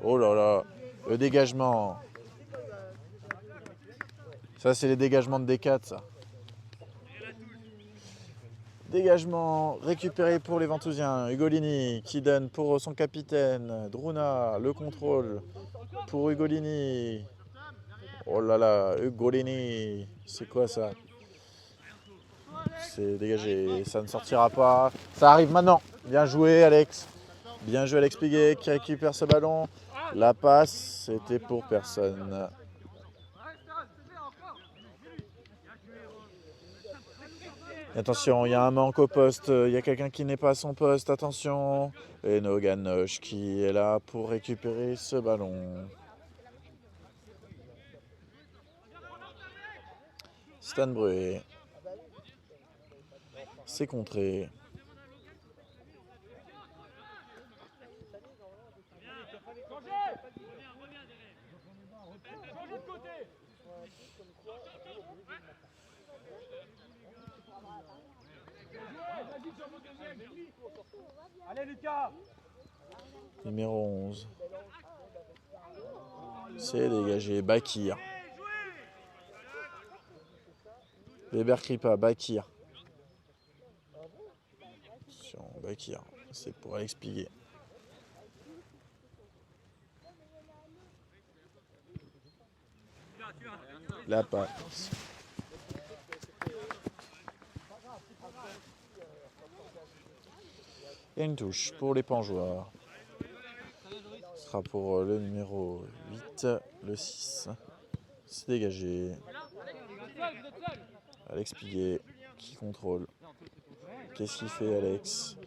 Oh là là, le dégagement. Ça, c'est les dégagements de D4, ça. Dégagement récupéré pour les Ventousiens. Ugolini qui donne pour son capitaine. Druna, le contrôle pour Ugolini. Oh là là, Ugolini. C'est quoi ça? C'est dégagé, ça ne sortira pas. Ça arrive maintenant. Bien joué, Alex. Bien joué, Alex Piguet qui récupère ce ballon. La passe, c'était pour personne. Attention, il y a un manque au poste, il y a quelqu'un qui n'est pas à son poste, attention. Et Logan Noche qui est là pour récupérer ce ballon. Stan Bruet. C'est contré.
Allez Lucas.
Numéro 11. C'est dégagé. Bakir. Weber-Kripa, Bakir. Attention, Bakir. C'est pour Alex Piguet. La passe. Et une touche pour les Pangeois. Ce sera pour le numéro 8, le 6. C'est dégagé. Alex Piguet qui contrôle. Qu'est-ce qu'il fait Alex?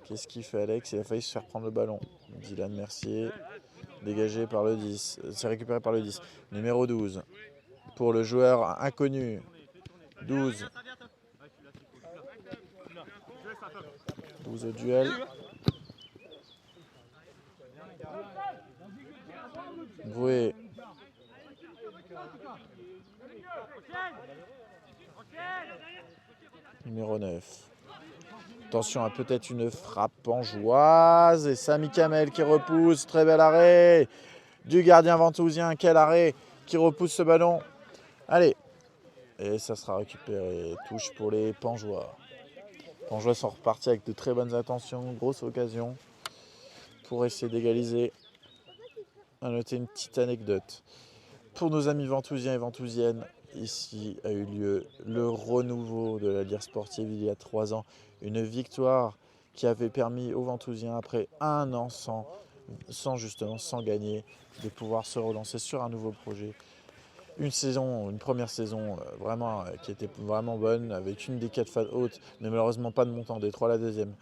Qu'est-ce qu'il fait Alex? Il a failli se faire prendre le ballon. Dylan Mercier, dégagé par le 10. C'est récupéré par le 10. Numéro 12. Pour le joueur inconnu. 12. 12 au duel. Voué. Numéro 9. Attention à peut-être une frappe pangeoise. Et Samy Kamel qui repousse. Très bel arrêt du gardien ventousien. Quel arrêt qui repousse ce ballon. Allez. Et ça sera récupéré. Touche pour les Pangeois. Pangeois sont repartis avec de très bonnes intentions. Grosse occasion pour essayer d'égaliser. À noter une petite anecdote. Pour nos amis ventousiens et ventousiennes, ici a eu lieu le renouveau de la Lyre sportive il y a 3 ans. Une victoire qui avait permis aux Ventousiens, après 1 an sans gagner, de pouvoir se relancer sur un nouveau projet. Une première saison qui était vraiment bonne, avec une des 4 phases hautes, mais malheureusement pas de montée en D3. La deuxième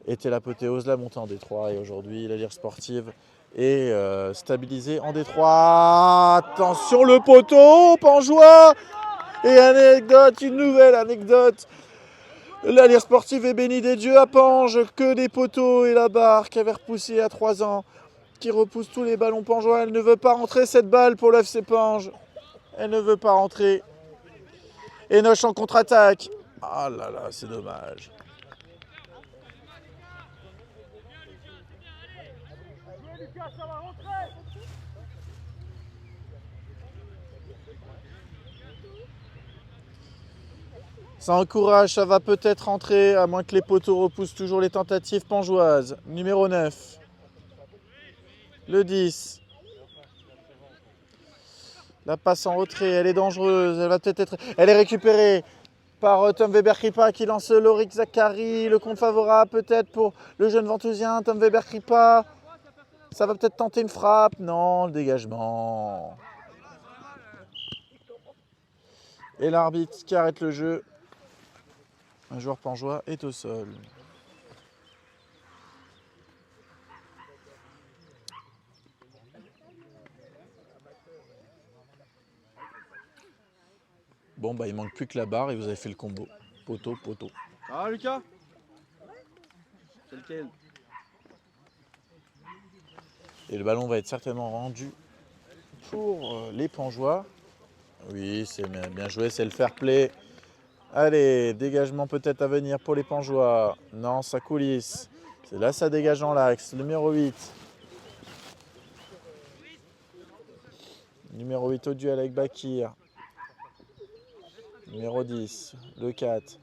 était l'apothéose, la montée en D3. Et aujourd'hui, la Lyre sportive est stabilisée en D3. Attention, le poteau, Pangeois. Et anecdote, une nouvelle anecdote. La Lyre sportive est bénie des dieux à Pange, que des poteaux et la barre qui avait repoussé il y a 3 ans, qui repousse tous les ballons pangeois. Elle ne veut pas rentrer cette balle pour le FC Pange. Elle ne veut pas rentrer. Et Noche en contre-attaque. Ah là là, c'est dommage. Ça encourage, ça va peut-être rentrer, à moins que les poteaux repoussent toujours les tentatives pangeoises. Numéro 9. Le 10. La passe en retrait, elle est dangereuse, elle va peut-être être... Elle est récupérée par Tom Weber-Kripa qui lance Lorik Zachary. Le compte favorable peut-être pour le jeune ventousien, Tom Weber-Kripa. Ça va peut-être tenter une frappe. Non, le dégagement. Et l'arbitre qui arrête le jeu. Un joueur pangeois est au sol. Bon, bah il manque plus que la barre et vous avez fait le combo. Poteau, poteau.
Ah Lucas. C'est lequel?
Et le ballon va être certainement rendu pour les Pangeois. Oui, c'est bien joué, c'est le fair play. Allez, dégagement peut-être à venir pour les Pangeois. Non, ça coulisse. C'est là, ça dégage dans l'axe. Numéro 8. Numéro 8 au duel avec Bakir. Numéro 10, le 4.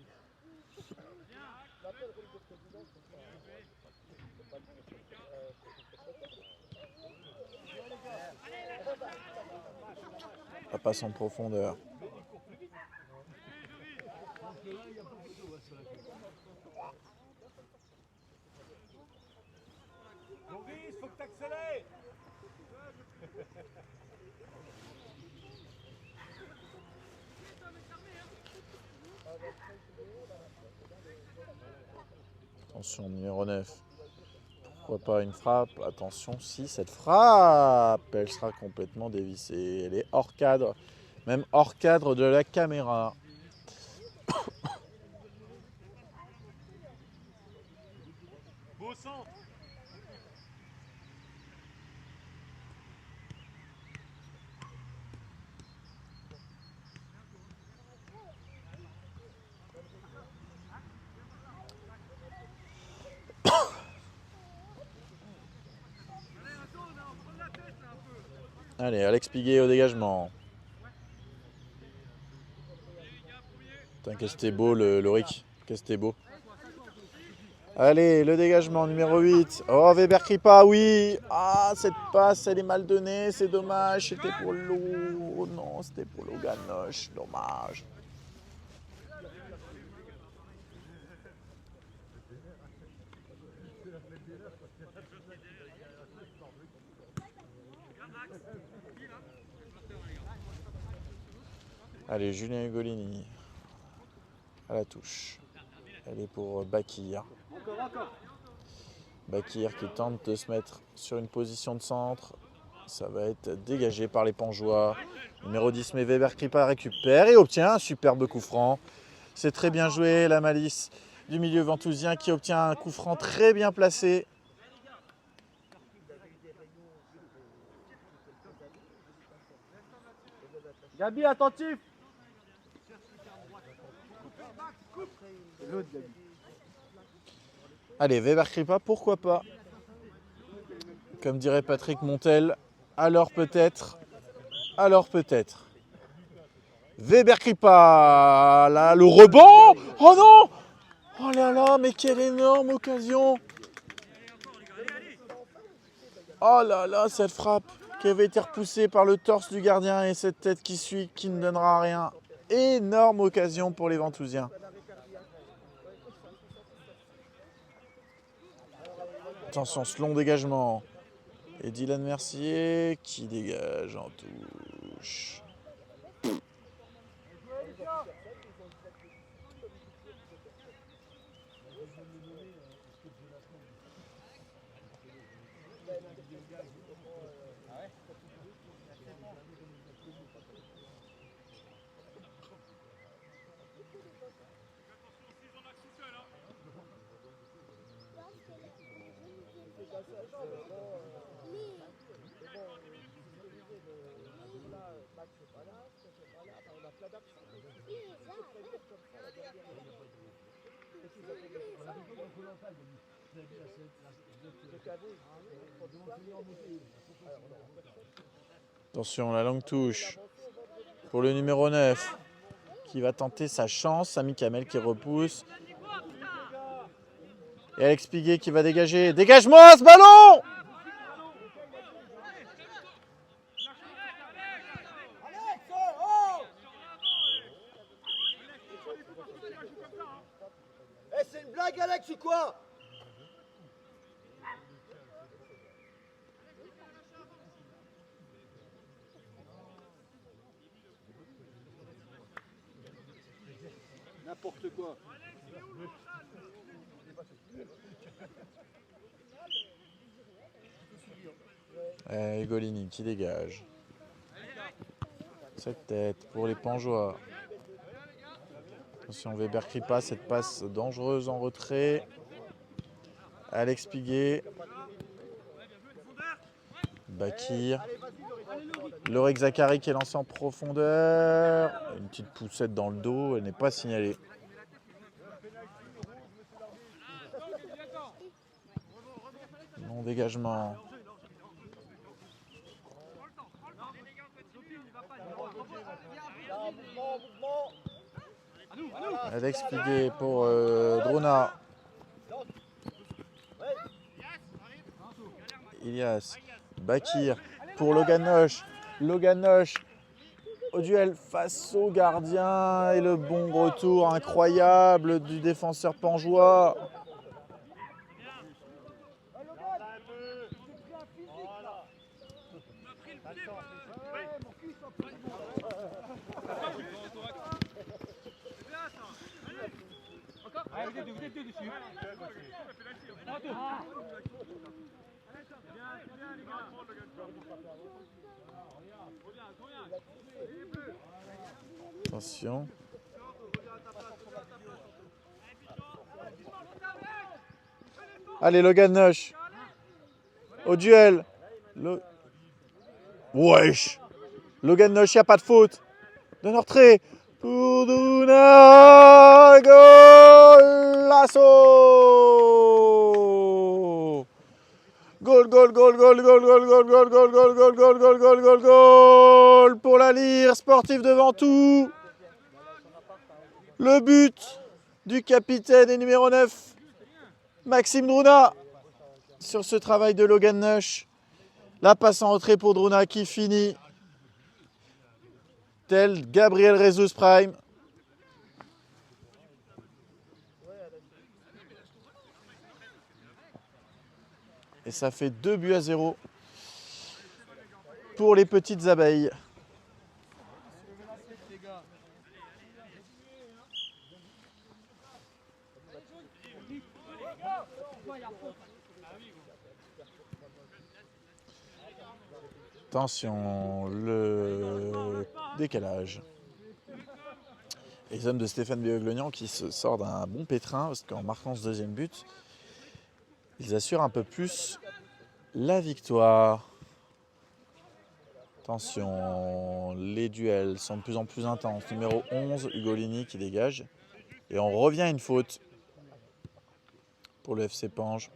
La passe en profondeur.
Il faut que tu accélères.
Attention, numéro 9. Pourquoi pas une frappe? Attention, si cette frappe, elle sera complètement dévissée. Elle est hors cadre, même hors cadre de la caméra.
Beau centre.
Allez, Alex Piguet au dégagement. Putain, qu'est-ce que c'était beau, le Lorik. Qu'est-ce que c'était beau. Allez, le dégagement, numéro 8. Oh, Weber-Kripa, oui. Ah, cette passe, elle est mal donnée. C'est dommage. C'était pour l'eau. Oh non, c'était pour Loganoche. Dommage. Allez, Julien Ugolini à la touche. Elle est pour Bakir. Bakir qui tente de se mettre sur une position de centre. Ça va être dégagé par les Pangeois. Numéro 10, mais Weber Kripa récupère et obtient un superbe coup franc. C'est très bien joué, la malice du milieu ventousien qui obtient un coup franc très bien placé.
Gabi, attentif. L'autre, Gabi.
Allez, Weber Kripa, pourquoi pas? Comme dirait Patrick Montel, alors peut-être, alors peut-être. Weber Kripa, là, le rebond. Oh non! Oh là là, mais quelle énorme occasion! Oh là là, cette frappe qui avait été repoussée par le torse du gardien et cette tête qui suit, qui ne donnera rien. Énorme occasion pour les Ventousiens. Attention, ce long dégagement. Et Dylan Mercier qui dégage en touche. Attention, la longue touche pour le numéro 9 qui va tenter sa chance. Samy Kamel qui repousse. Et Alex Piguet qui va dégager. Dégage-moi ce ballon!
Eh, c'est une blague, Alex, ou quoi?
N'importe quoi.
Ugolini qui dégage. Cette tête pour les Pangeois. Attention, Weber Kripa, cette passe dangereuse en retrait. Alex Piguet. Bakir. Lorek Zachary qui est lancé en profondeur. Une petite poussette dans le dos, elle n'est pas signalée. Non dégagement. Alex Piguet pour Drona. Ilias. Bakir pour Logan Noche. Logan Noche au duel face au gardien et le bon retour incroyable du défenseur pangeois. Attention. Allez, Logan Noche. Au duel. Wesh. Logan Noche, il n'y a pas de faute. De retrait. Pour Drona. Golasso. Goal, goal, goal, goal, goal, goal, goal, goal, goal, goal, goal, goal, goal, goal, goal, goal pour la Lyre sportive de Ventoux. Le but du capitaine et numéro 9, Maxime Druna, sur ce travail de Logan Noche. La passe en retrait pour Druna qui finit tel Gabriel Jesus Prime. Et ça fait 2-0 pour les petites abeilles. Attention, le décalage. Et les hommes de Stéphane Béoglognan qui se sort d'un bon pétrin parce qu'en marquant ce deuxième but, ils assurent un peu plus la victoire. Attention, les duels sont de plus en plus intenses. Numéro 11, Ugolini qui dégage. Et on revient à une faute pour le FC Pange.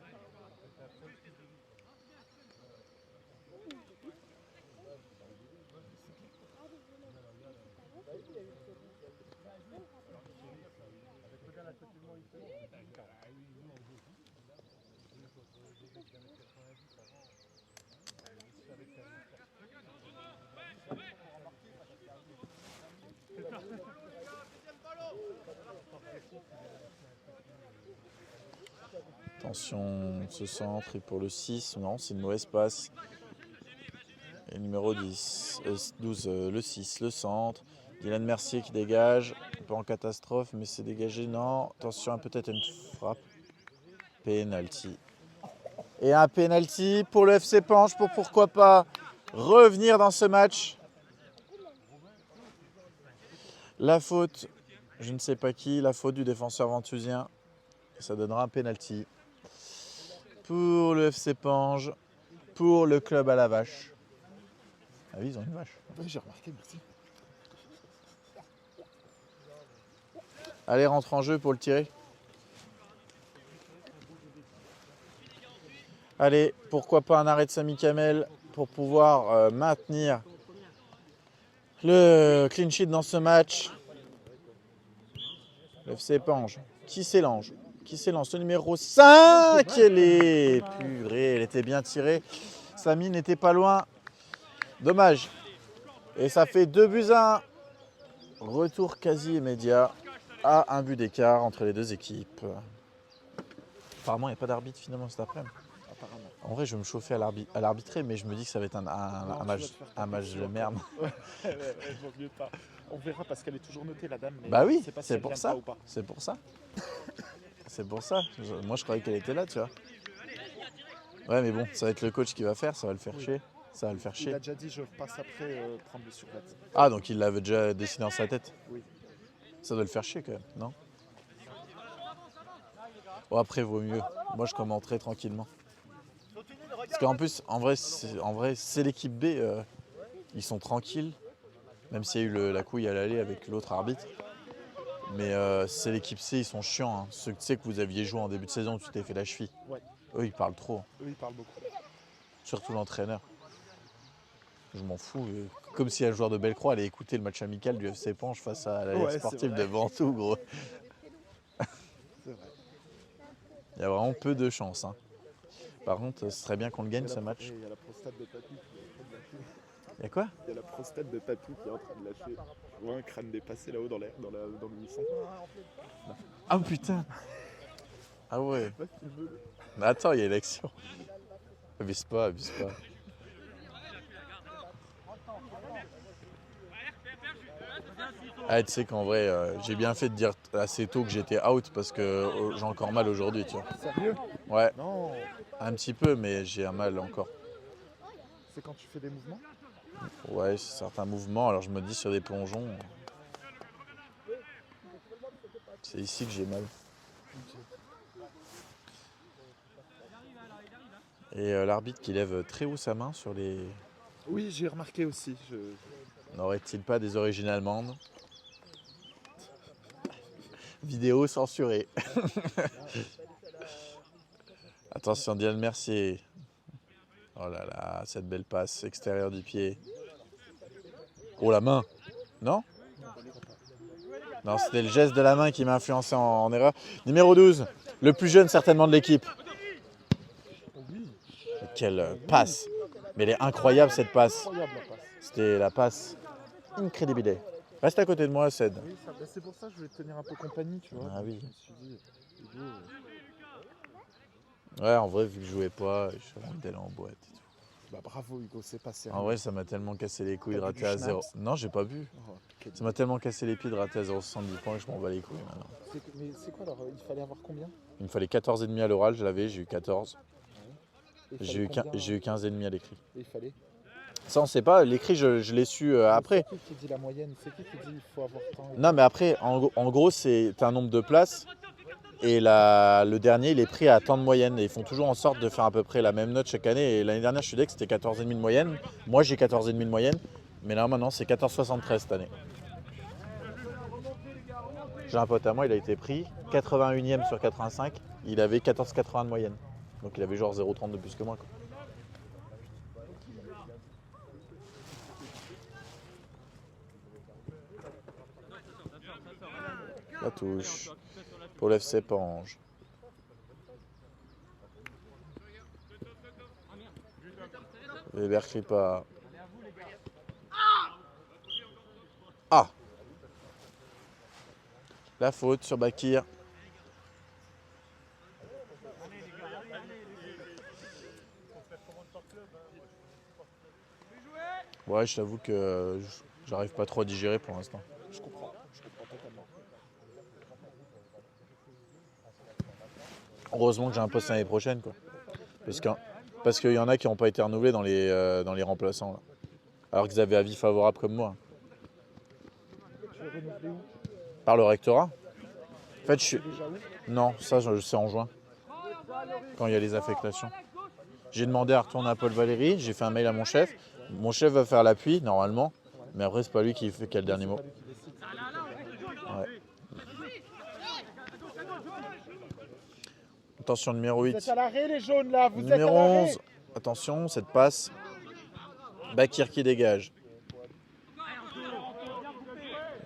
Attention, ce centre et pour le 6, non, c'est une mauvaise passe. Et numéro 12, le 6, le centre. Dylan Mercier qui dégage, un peu en catastrophe, mais c'est dégagé, non. Attention, peut-être une frappe. Penalty. Et un penalty pour le FC Pange pour pourquoi pas revenir dans ce match. La faute, je ne sais pas qui, la faute du défenseur ventusien. Ça donnera un penalty pour le FC Pange, pour le club à la vache. Ah oui, ils ont une vache.
Oui, j'ai remarqué, merci.
Allez, rentre en jeu pour le tirer. Allez, pourquoi pas un arrêt de Samy Kamel pour pouvoir maintenir le clean sheet dans ce match. Le FC Pange qui s'élance. Qui s'élance, le numéro 5, elle est purée, elle était bien tirée. Samy n'était pas loin. Dommage. Et ça fait 2-1. Retour quasi immédiat à un but d'écart entre les deux équipes. Apparemment, il n'y a pas d'arbitre finalement cet après-midi. En vrai, je vais me chauffer à l'arbitrer, mais je me dis que ça va être un match de merde.
Vaut mieux pas. On verra parce qu'elle est toujours notée, la dame. Mais
Bah oui,
pas si
c'est
elle
pour
vient
ça.
pas ou pas.
C'est pour ça. C'est pour ça. Moi, je croyais qu'elle était là, tu vois. Ouais, mais bon, ça va être le coach qui va faire, ça va le faire chier. Ça va le faire
Il
chier.
a déjà dit, je passe après prendre le survêt.
Ah, donc il l'avait déjà dessiné dans sa tête.
Oui.
Ça doit le faire chier quand même, non? Bon, après, vaut mieux. Moi, je commenterai tranquillement. Parce qu'en plus, en vrai, c'est l'équipe B. Ils sont tranquilles. Même s'il y a eu la couille à l'aller avec l'autre arbitre. Mais c'est l'équipe C, ils sont chiants. Hein. Ceux tu sais que vous aviez joué en début de saison, tu t'es fait la cheville.
Ouais.
Eux, ils parlent trop.
Eux, ils parlent beaucoup.
Surtout l'entraîneur. Je m'en fous. Comme si un joueur de Bellecroix allait écouter le match amical du FC Pange face à la
Ouais,
sportive
c'est
de
vrai.
Ventoux, gros.
C'est vrai.
Il y a vraiment peu de chance. Hein. Par contre, ce serait bien qu'on le gagne ce match.
Il y a la prostate de Papy qui est en train de lâcher.
Il y a quoi?
Il y a la prostate de Papy qui est en train de lâcher. Je vois un crâne dépassé là-haut dans le buisson.
Ah putain! Ah ouais.
Ouais, filme-le.
Mais attends, il y a élection. Abuse pas, abuse pas. Ah, tu sais qu'en vrai, j'ai bien fait de dire assez tôt que j'étais out parce que j'ai encore mal aujourd'hui, tu vois.
Sérieux?
Ouais,
Non.
un petit peu, mais j'ai un mal encore.
C'est quand tu fais des mouvements?
Ouais, c'est certains mouvements. Alors je me dis sur des plongeons, c'est ici que j'ai mal. Et l'arbitre qui lève très haut sa main sur les...
Oui, j'ai remarqué aussi.
N'aurait-il pas des origines allemandes? Vidéo censurée. Attention, Dylan Mercier. Oh là là, cette belle passe extérieure du pied. Oh, la main. Non? Non, c'était le geste de la main qui m'a influencé en erreur. Numéro 12, le plus jeune certainement de l'équipe. Quelle passe. Mais elle est incroyable cette passe.
Incroyable la passe.
C'était la passe incredibile. Reste à côté de moi, Ced.
Oui, c'est pour ça que je voulais te tenir un peu compagnie, tu vois.
Ah oui.
Je me suis dit, Hugo,
Ouais, en vrai, vu que je jouais pas, j'avais envie d'aller en boîte et tout.
bah bravo Hugo, c'est pas sérieux.
En vrai, ça m'a tellement cassé les couilles de
T'as
rater
bu
à
du
0.
schnapps?
Non, j'ai pas bu.
Oh, quel-
Ça m'a tellement cassé les pieds de rater à 0,70 points que je m'en bats les couilles maintenant.
Mais c'est quoi alors? Il fallait avoir combien?
Il me fallait 14,5 à l'oral, je l'avais, j'ai eu 14.
Et il
J'ai eu,
fallait combien,
j'ai eu 15,5 à l'écrit.
il fallait.
Ça, on sait pas, l'écrit, je l'ai su après.
C'est qui dit la moyenne? C'est qui dit il faut avoir tant?
Non, mais après, en gros, c'est un nombre de places. Et le dernier, il est pris à tant de moyenne. Et ils font toujours en sorte de faire à peu près la même note chaque année. Et l'année dernière, je suis dit que c'était 14,5 de moyenne. Moi, j'ai 14,5 de moyenne. Mais là, maintenant, c'est 14,73 cette année. J'ai un pote à moi, il a été pris 81e sur 85. Il avait 14,80 de moyenne. Donc, il avait genre 0,30 de plus que moi, quoi. La touche pour l'FC Pange. Weber Kripa. Ah! La faute sur Bakir. Ouais, je t'avoue que j'arrive pas trop à digérer pour l'instant.
Je comprends totalement.
Heureusement que j'ai un poste l'année prochaine, quoi. Parce qu'il y en a qui n'ont pas été renouvelés dans les remplaçants, là. Alors qu'ils avaient avis favorable comme moi.
Tu veux renouveler où?
Par le rectorat. En fait, je suis...
Déjà où?
Non, ça, je le sais en juin. Quand il y a les affectations. J'ai demandé à retourner à Paul Valéry, j'ai fait un mail à mon chef. Mon chef va faire l'appui, normalement. Mais après, c'est pas lui qui a le dernier mot. Ouais. Attention, numéro 8.
Vous êtes à l'arrêt les jaunes là, vous êtes
Numéro
à l'arrêt.
11. Attention, cette passe. Bakir qui dégage.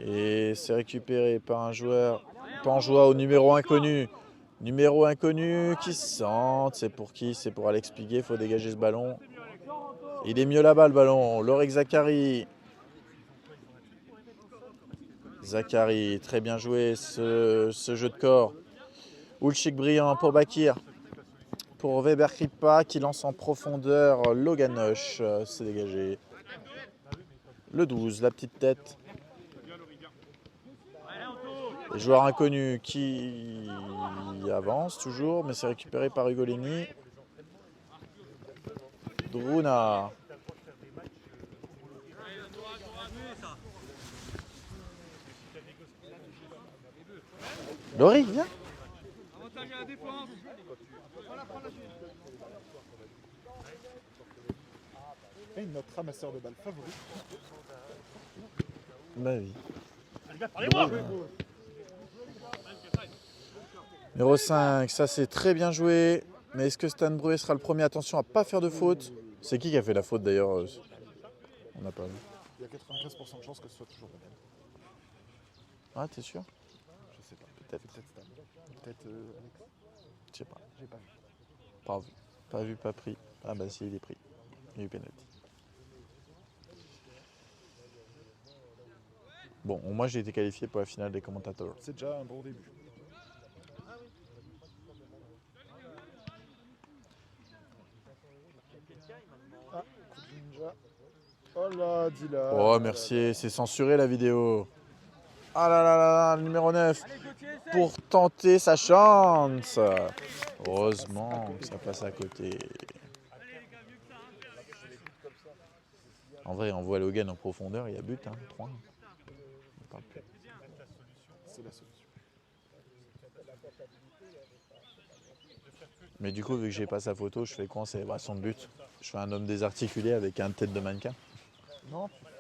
Et c'est récupéré par un joueur pangeois au numéro inconnu. Numéro inconnu qui se sente. C'est pour qui? C'est pour Alex Piguet. Il faut dégager ce ballon. Il est mieux là-bas le ballon. Lorek Zachary. Zachary, très bien joué ce jeu de corps. Ulchik brillant pour Bakir. Pour Weber Kripa qui lance en profondeur. Loganoche, c'est dégagé. Le 12, la petite tête. Les joueurs inconnus qui avancent toujours, mais c'est récupéré par Ugolini. Druna. Laurie, viens.
Avantage à la défense.
Et notre ramasseur de balles favori.
Bah oui. Numéro 5, ça c'est très bien joué. Mais est-ce que Stan Brouet sera le premier? Attention à ne pas faire de faute. C'est qui a fait la faute d'ailleurs? On n'a pas vu.
Il y a 95% de chances que ce soit toujours Romain.
Ah, t'es sûr?
Je sais pas.
Peut-être.
Peut-être Stan. Peut-être Alex.
Je sais pas.
J'ai pas vu.
Pas vu. Pas vu, pas pris. Ah bah si, il est pris. Il y a eu pénalty. Bon, moi j'ai été qualifié pour la finale des commentateurs.
C'est déjà un bon début. Ah, coup de ninja. Oh là, dis-là.
Oh merci, c'est censuré la vidéo. Ah là là là là, le numéro 9. Pour tenter sa chance. Heureusement que ça passe à côté. En vrai, on voit Logan en profondeur, il y a but, hein, 3. On parle plus.
C'est la solution.
Mais du coup, vu que j'ai pas sa photo, je fais quoi en célébration de but? Je fais un homme désarticulé avec une tête de mannequin.
Non, tu fais.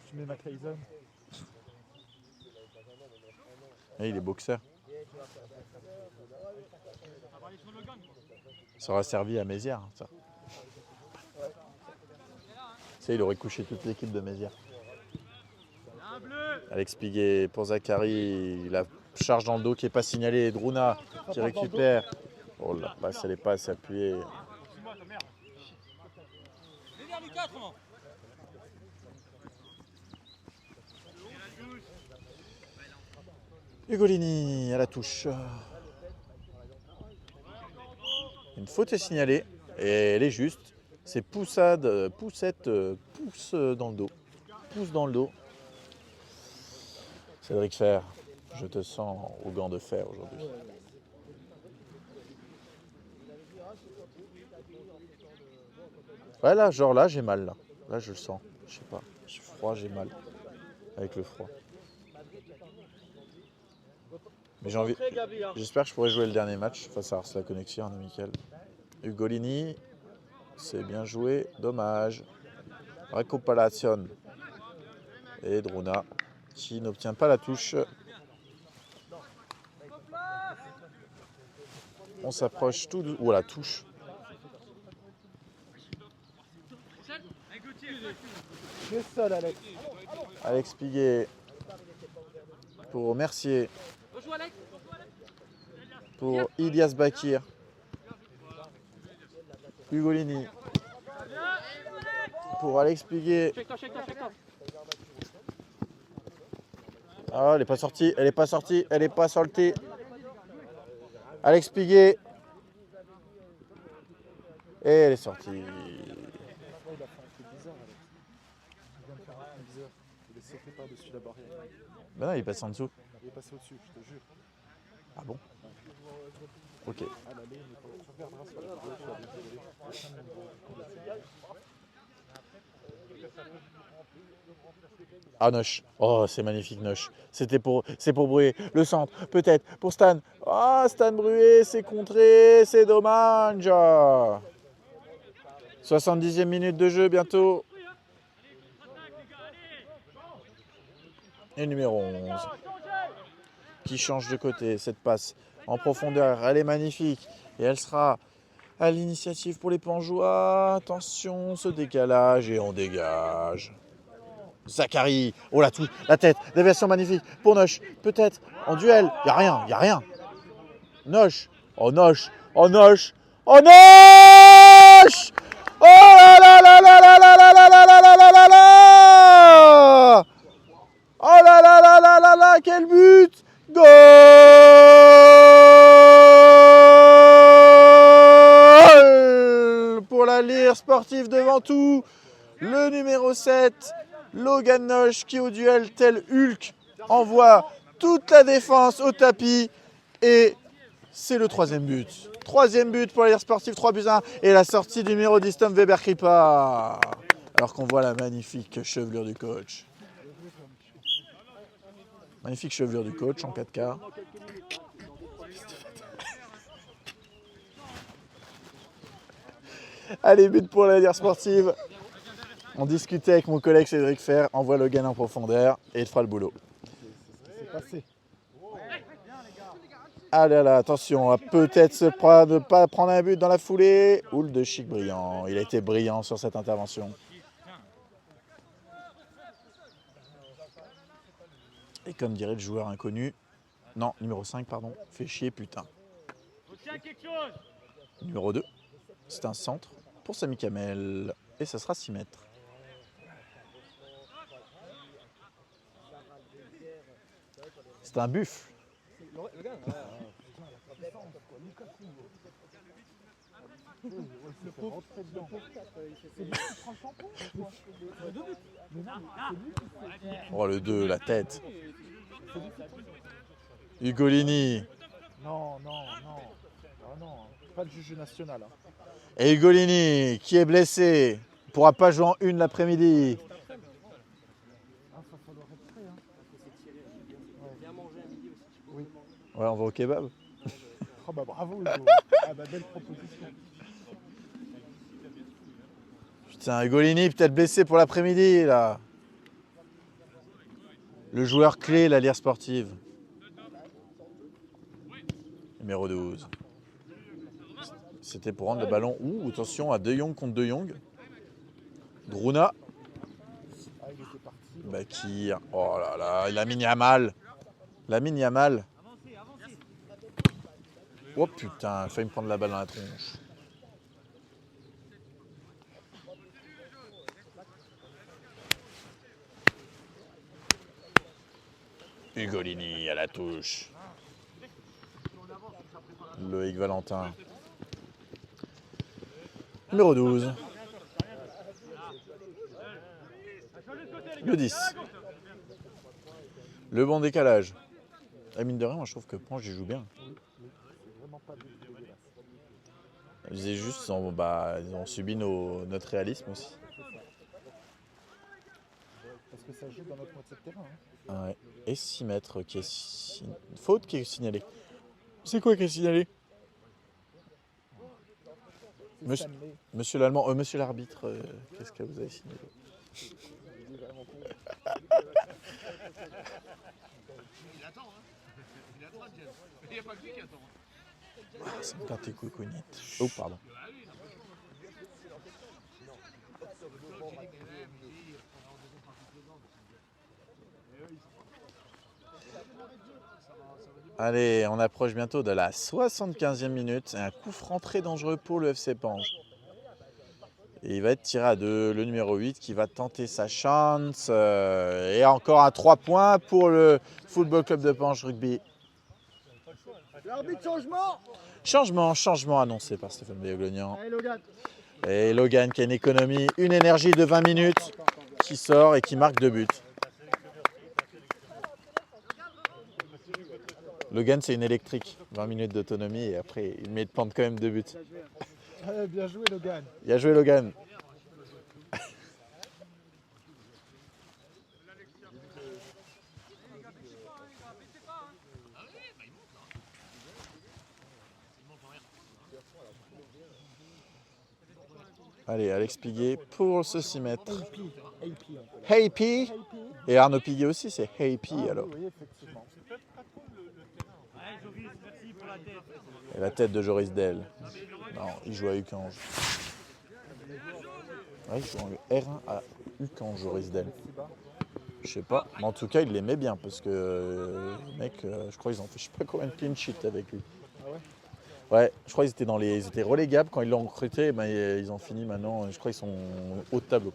Tu mets Mac Tyson.
Et il est boxeur. Ça aura servi à Mézières, ça. Tu sais, il aurait couché toute l'équipe de Mézières. Alex Piguet pour Zachary, la charge dans le dos qui n'est pas signalée. Druna qui récupère. Oh la passe, elle n'est pas assez appuyée. Ugolini à la touche. Une faute est signalée et elle est juste. C'est poussade, poussette, pouce dans le dos. Pouce dans le dos. Cédric Fer. Je te sens aux gants de fer aujourd'hui. Ouais, là, genre là, j'ai mal. Là, je le sens. Je sais pas. J'ai froid, j'ai mal. Avec le froid. Mais j'ai envie. J'espère que je pourrai jouer le dernier match face à Ars La Connexion en amical. Ugolini, c'est bien joué. Dommage. Recupération. Et Druna, qui n'obtient pas la touche. On s'approche tout de... Ou la touche.
Tu es seul, Alex.
Alex Piguet pour Mercier. Pour Ilias Bakir. Ugolini. Pour Alex Piguet. Ah, elle n'est pas sortie, elle n'est pas sortie, elle n'est pas sortie. Alex Piguet. Et elle est sortie.
Il a fait un truc bizarre, Alex. Il vient de faire un truc bizarre. Il est sauté par-dessus la barrière.
Ben non, il passe en dessous.
Il est passé au-dessus, je te jure.
Ah bon? Ok.
Ah, la ligne, tu regarderas sur la vidéo, tu vas bien rigoler.
Ah, Noche. Oh, c'est magnifique, Noche. C'est pour Bruet. Le centre, peut-être, pour Stan. Ah, Stan Bruet, c'est contré, c'est dommage. 70e minute de jeu bientôt. Et numéro 11 qui change de côté. Cette passe en profondeur, elle est magnifique. Et elle sera à l'initiative pour les Pangeois. Attention, ce décalage et on dégage. Zachary, oh la tête, déviation magnifique pour Noche. Peut-être en duel, il n'y a rien. Noche, oh Noche, oh Noche, oh Noche! Oh là là là là là là là là là là là là là! Oh là là là là là là, quel but! Goal pour la Lire sportive de Ventoux. Le numéro 7, Logan Noche, qui au duel tel Hulk envoie toute la défense au tapis. Et c'est le troisième but. Troisième but pour la Lire sportive, 3-1. Et la sortie du numéro 10, Tom Weber-Kripa. Alors qu'on voit la magnifique chevelure du coach. Magnifique chevelure du coach en 4K. Allez, but pour la Lire sportive. On discutait avec mon collègue Cédric Fer, envoie le gain en profondeur et il fera le boulot.
C'est passé.
Ah là là, attention, à peut-être ne pas prendre un but dans la foulée. Houle de Chic brillant. Il a été brillant sur cette intervention. Et comme dirait le joueur inconnu, non, numéro 5, pardon, fait chier putain. Numéro 2, c'est un centre pour Samy Kamel. Et ça sera 6 mètres. C'est un buffle. Oh le 2, la tête. Ugolini.
Non. Ah non, pas le juge national. Hein.
Et Ugolini qui est blessé. Ne pourra pas jouer en une l'après-midi. Ouais, on va au kebab.
Oh bah bravo Hugo. Ah bah belle proposition.
Putain, Ugolini peut-être blessé pour l'après-midi là. Le joueur clé, la Lire sportive. Numéro 12. C'était pour rendre le ballon. Ouh, attention à De Jong contre De Jong. Druna.
Ah il était parti.
Bakir. Oh là là, il a mis Yamal. Lamine Yamal. Oh putain, il a failli me prendre la balle dans la tronche. Ugolini à la touche. Loïc Valentin. Numéro 12. Le 10. Le bon décalage. Mine de rien, moi je trouve que Pange il joue bien.
Oui, mais c'est vraiment pas dégueulasse.
Ils ont subi notre réalisme aussi.
C'est ça. Parce que ça joue dans notre moitié de terrain. Hein.
Ouais. Et 6 mètres qui est faute qui est signalée. C'est quoi qui est signalé?
C'est
Monsieur-
Stanley.
Monsieur l'Allemand, monsieur l'arbitre, qu'est-ce que vous avez signalé?
Il est vraiment con.
Il attend, hein. Il attend, James. Il n'y a pas que lui qui attend.
Ah, ça me gâte les coucounites. Oh, pardon. Allez, on approche bientôt de la 75e minute. Un coup franc très dangereux pour le FC Pange. Et il va être tiré à 2, le numéro 8 qui va tenter sa chance. Et encore un 3 points pour le Football Club de Pange Rugby.
L'arbitre changement.
Changement annoncé par Stéphane Béoglognan.
Allez Logan.
Et Logan qui a une économie, une énergie de 20 minutes, qui sort et qui marque 2 buts. Logan, c'est une électrique, 20 minutes d'autonomie et après il met de pente quand même 2 buts.
Bien joué, Logan.
Bien joué Logan. Allez, Alex Piguet pour ce 6 mètres. Hey P. Et Arnaud Piguet aussi, c'est Hey P alors.
Oui, effectivement.
Et la tête de Joris Del. Non, il joue à Ucange. Ouais, il joue en R1 à Ucange, Joris Del. Je sais pas, mais en tout cas, il l'aimait bien parce que le mec, je crois qu'ils ont fait je sais pas combien de clean sheet avec lui.
Ah ouais?
Ouais, je crois ils étaient relégables quand ils l'ont recruté, ben, ils ont fini maintenant, je crois qu'ils sont haut de tableau.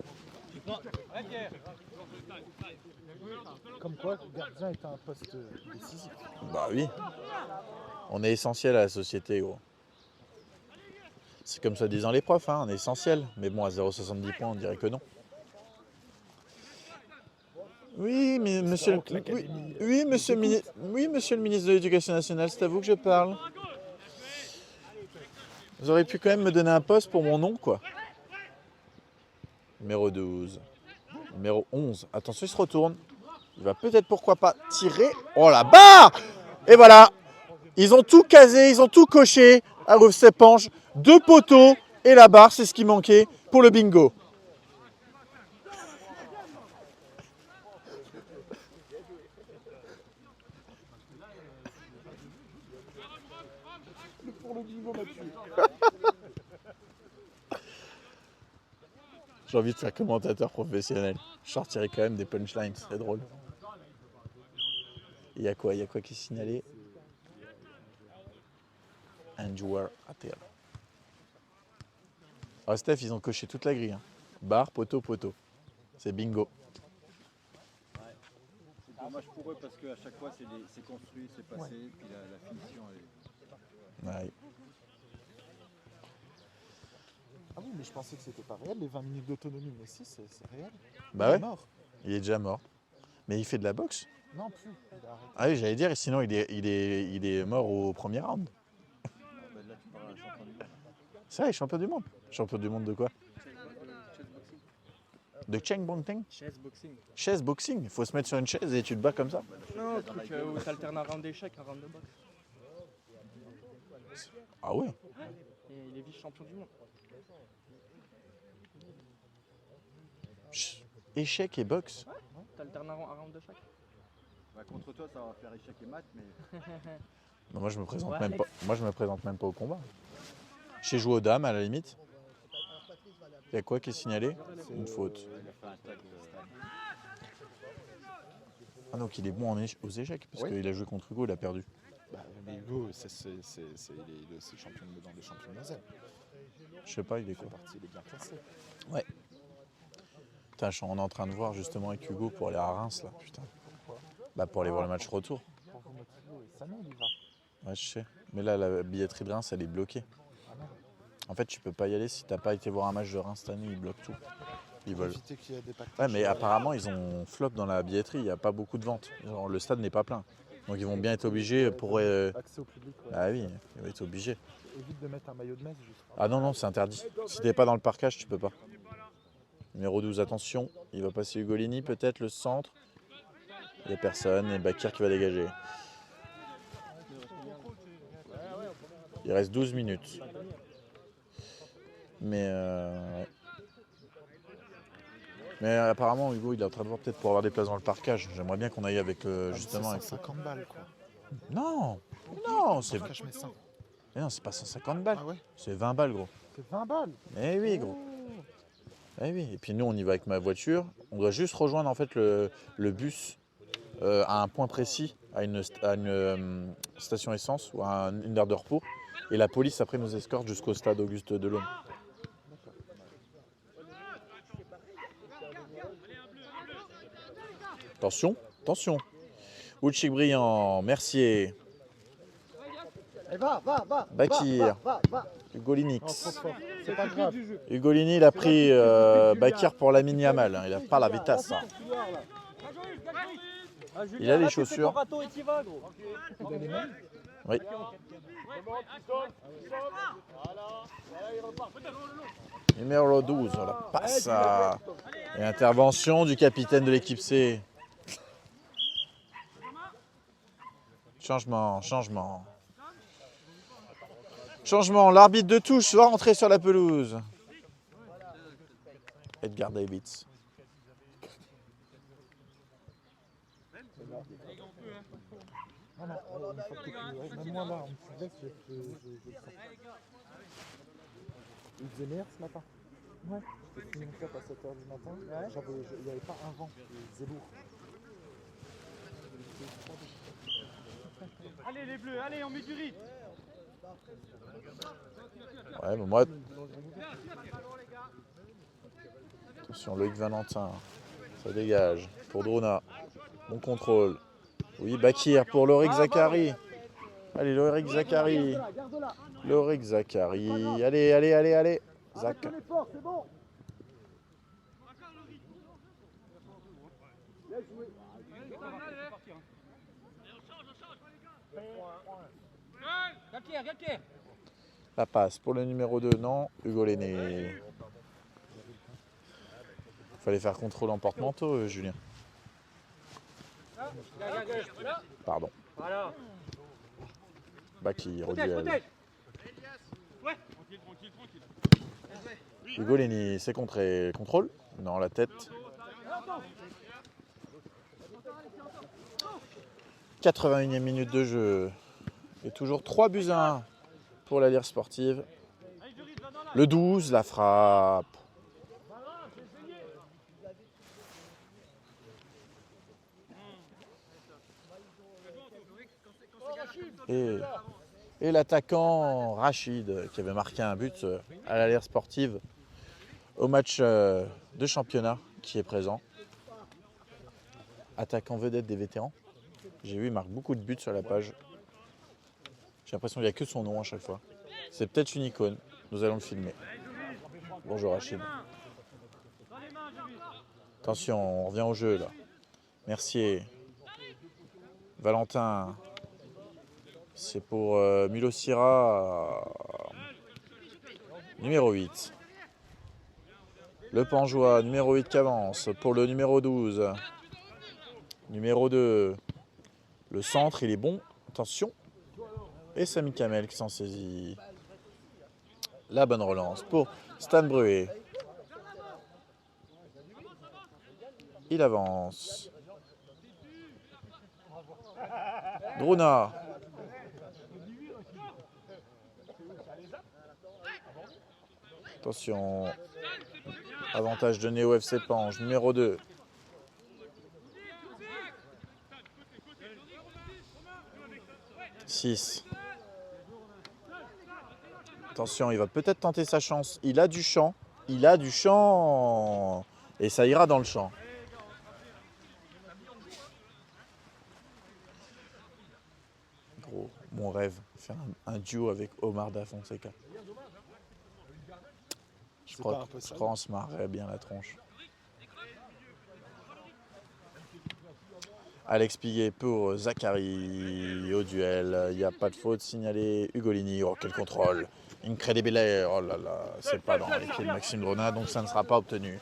Comme quoi, le gardien est un poste décisif.
Bah oui, on est essentiel à la société, gros. C'est comme ça disant les profs, hein, on est essentiel. Mais bon, à 0,70 points, on dirait que non. Oui, mais monsieur, oui, monsieur le ministre de l'Éducation nationale, c'est à vous que je parle. Vous auriez pu quand même me donner un poste pour mon nom, quoi. Numéro 12. Numéro 11. Attention, il se retourne. Il va peut-être, pourquoi pas, tirer. Oh, la barre! Et voilà. Ils ont tout casé, ils ont tout coché à FC Pange. 2 poteaux et la barre, c'est ce qui manquait pour le bingo.
Pour le bingo, Mathieu.
J'ai envie de faire commentateur professionnel. Je sortirai quand même des punchlines, c'est drôle. Il y a quoi qui est signalé? Un joueur à terre. Ah, Steph, ils ont coché toute la grille. Hein. Barre, poteau, poteau. C'est bingo.
C'est dommage pour eux parce qu'à chaque fois c'est construit, c'est passé, puis la finition elle est.
Ouais.
Ah oui, mais je pensais que c'était pas réel, les 20 minutes d'autonomie, mais si, c'est réel.
Bah
Il est
ouais,
mort.
il est déjà mort. Mais il fait de la boxe.
Non, plus. Il a arrêté.
Ah oui, j'allais dire, sinon il est mort au premier round.
Là tu parles à la champion du monde.
C'est vrai, champion du monde. Champion du monde de quoi? De Cheng Bongteng?
Chaise boxing.
Chaise boxing. Il faut se mettre sur une chaise et tu te bats comme ça.
Non, truc où t'alternes un round d'échecs, un round de boxe.
Ah ouais.
Et il est vice-champion du monde.
Échec et boxe.
T'alternes un round de chaque.
Bah, contre toi ça va faire échec et mat, mais
Bah, moi je me présente
Ouais,
même
Alex.
pas. Moi je me présente même pas au combat. Je sais jouer aux dames à la limite. Il y a quoi qui est signalé? Une faute.
il a fait un tag.
Ah donc il est bon aux échecs parce
Oui.
qu'il a joué contre Hugo, il a perdu.
Bah, mais Hugo, il est champion dans des champions de Moselle.
Je sais pas, il est
Il
quoi.
fait partie, il est bien classé.
Putain, on est en train de voir justement avec Hugo pour aller à Reims là. Putain. Bah pour aller voir le match retour.
Pour vous motiver, et Samuel, il va.
Ouais, je sais. Mais là, la billetterie de Reims, elle est bloquée.
Ah non,
En fait, tu peux pas y aller si t'as pas été voir un match de Reims cette année, ils bloquent tout. Ils
pour
veulent.
éviter qu'il y ait des pactages.
Ouais, mais apparemment, ils ont flop dans la billetterie, il n'y a pas beaucoup de ventes. Genre, le stade n'est pas plein. Donc ils vont bien être obligés pour...
Accès au public, ouais.
Ah oui, ils vont être obligés.
Évite de mettre un maillot de Metz juste.
Ah non, non, c'est interdit. Si t'es pas dans le parquage, tu peux pas. Numéro 12, attention. Il va passer Ugolini, peut-être, le centre. Il n'y a personne. Et Bakir qui va dégager. Il reste 12 minutes. Mais... ouais. Mais apparemment, Hugo, il est en train de voir peut-être pour avoir des places dans le parquage. J'aimerais bien qu'on aille avec, justement... Avec...
150 balles, quoi.
Non, non, c'est...
Parquage messin.
Mais non, c'est pas 150 balles.
Ah ouais?
C'est 20 balles, gros.
C'est 20 balles.
Eh oui, gros. Eh oui. Et puis nous, on y va avec ma voiture. On doit juste rejoindre en fait le bus à un point précis, à une station essence ou à une aire de repos. Et la police après nous escorte jusqu'au stade Auguste Delaune. Attention, attention. Ouchik brillant, Mercier,
Et va.
Bakir,
Va.
Ugolini.
Non, trop fort. C'est pas grave.
Ugolini, il a pris Bakir pour la mini Yamal. Hein. Il n'a pas la vitesse. Hein. Il a les chaussures.
Il a les mêmes.
Oui. Numéro 12, la passe et intervention du capitaine de l'équipe C. Changement. Changement, l'arbitre de touche va rentrer sur la pelouse. Edgar Davids.
Non, une fois que même moi là, on me laisse, je le sens. Il faisait meilleur ce matin. Ouais. J'ai fini mon cap à 7h du matin. Il n'y avait pas un vent, il faisait lourd.
Allez les bleus, allez on met du rythme.
Ouais, mais moi... Attention, Loïc Valentin. Ça dégage. Pour Drona. Bon contrôle. Oui, Bakir pour Lorik Zachary. Allez, Lorik Zachary. Lorik Zachary. Allez. Zach.
C'est bon.
Galtier.
La passe pour le numéro 2, non. Hugo Lenné. Fallait faire contrôle en porte-manteau, Julien. Pardon.
Voilà.
Bakir, au
Protège.
duel. Hugo Lenné, c'est contré. Contrôle. Non, la tête. 81e minute de jeu. Et toujours 3-1 pour la Lire sportive. Le 12, la frappe. Et l'attaquant Rachid qui avait marqué un but à la Lire sportive au match de championnat qui est présent. Attaquant vedette des vétérans. J'ai vu, il marque beaucoup de buts sur la page. J'ai l'impression qu'il n'y a que son nom à chaque fois. C'est peut-être une icône. Nous allons le filmer. Bonjour Rachid. Attention, on revient au jeu là. Mercier. Valentin. C'est pour Milo Sira. Numéro 8. Le Pangeois, numéro 8 qui avance. Pour le numéro 12. Numéro 2. Le centre, il est bon. Attention. Et Samy Kamel qui s'en saisit. La bonne relance pour Stan Bruet. Il avance. Drona. Attention. Avantage donné au FC Pange. Numéro 2. Attention, il va peut-être tenter sa chance. Il a du champ. Et ça ira dans le champ. Gros, mon rêve, faire un duo avec Omar Da Fonseca. Je crois qu'on se marrerait bien la tronche. Alex Piguet pour Zachary au duel. Il n'y a pas de faute signalée. Ugolini, oh quel contrôle. Incredibile, oh là là, c'est pas dans les pieds de Maxime Drona, donc ça ne sera pas obtenu.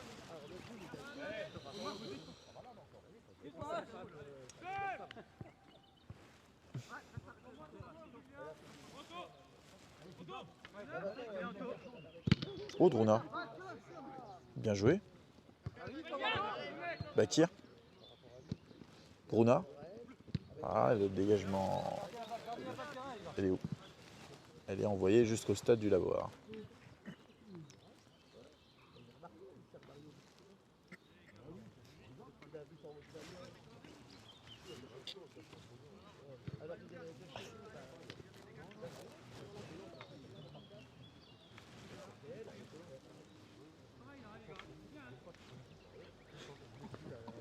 Oh Drona. Bien joué. Bakir. Bruna. Ah, le dégagement. Elle est où? Elle est envoyée jusqu'au stade du lavoir.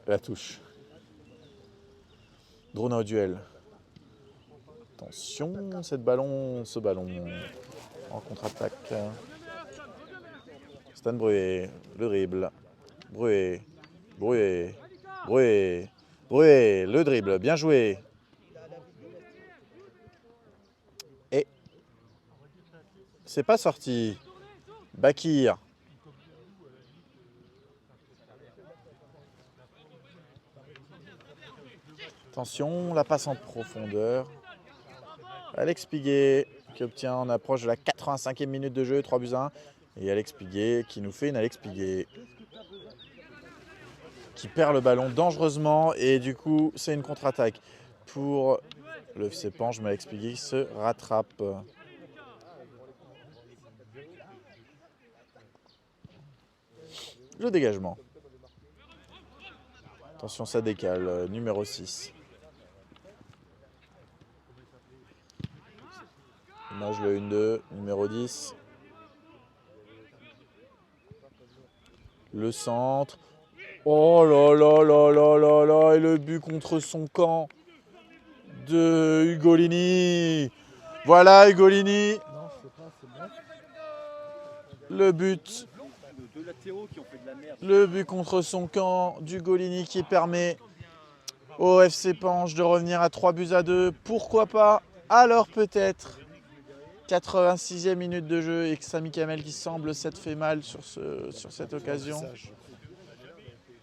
La touche. Drona au duel. Attention, ce ballon en contre-attaque. Stan Bruet, le dribble. Bruet, le dribble, bien joué. Et c'est pas sorti. Bakir. Attention, la passe en profondeur. Alex Piguet qui obtient en approche de la 85e minute de jeu, 3-1. Et Alex Piguet qui nous fait une Alex Piguet qui perd le ballon dangereusement. Et du coup, c'est une contre-attaque pour le FC Pange, mais Alex Piguet se rattrape. Le dégagement. Attention, ça décale. Numéro 6. Image le 1-2, numéro 10. Le centre. Oh là là là là là là. Et le but contre son camp de Ugolini. Voilà Ugolini. Le but. Le but contre son camp d'Ugolini qui permet au FC Pange de revenir à 3-2. Pourquoi pas? Alors peut-être. 86e minute de jeu et Sami Kamel qui semble s'être fait mal sur cette occasion.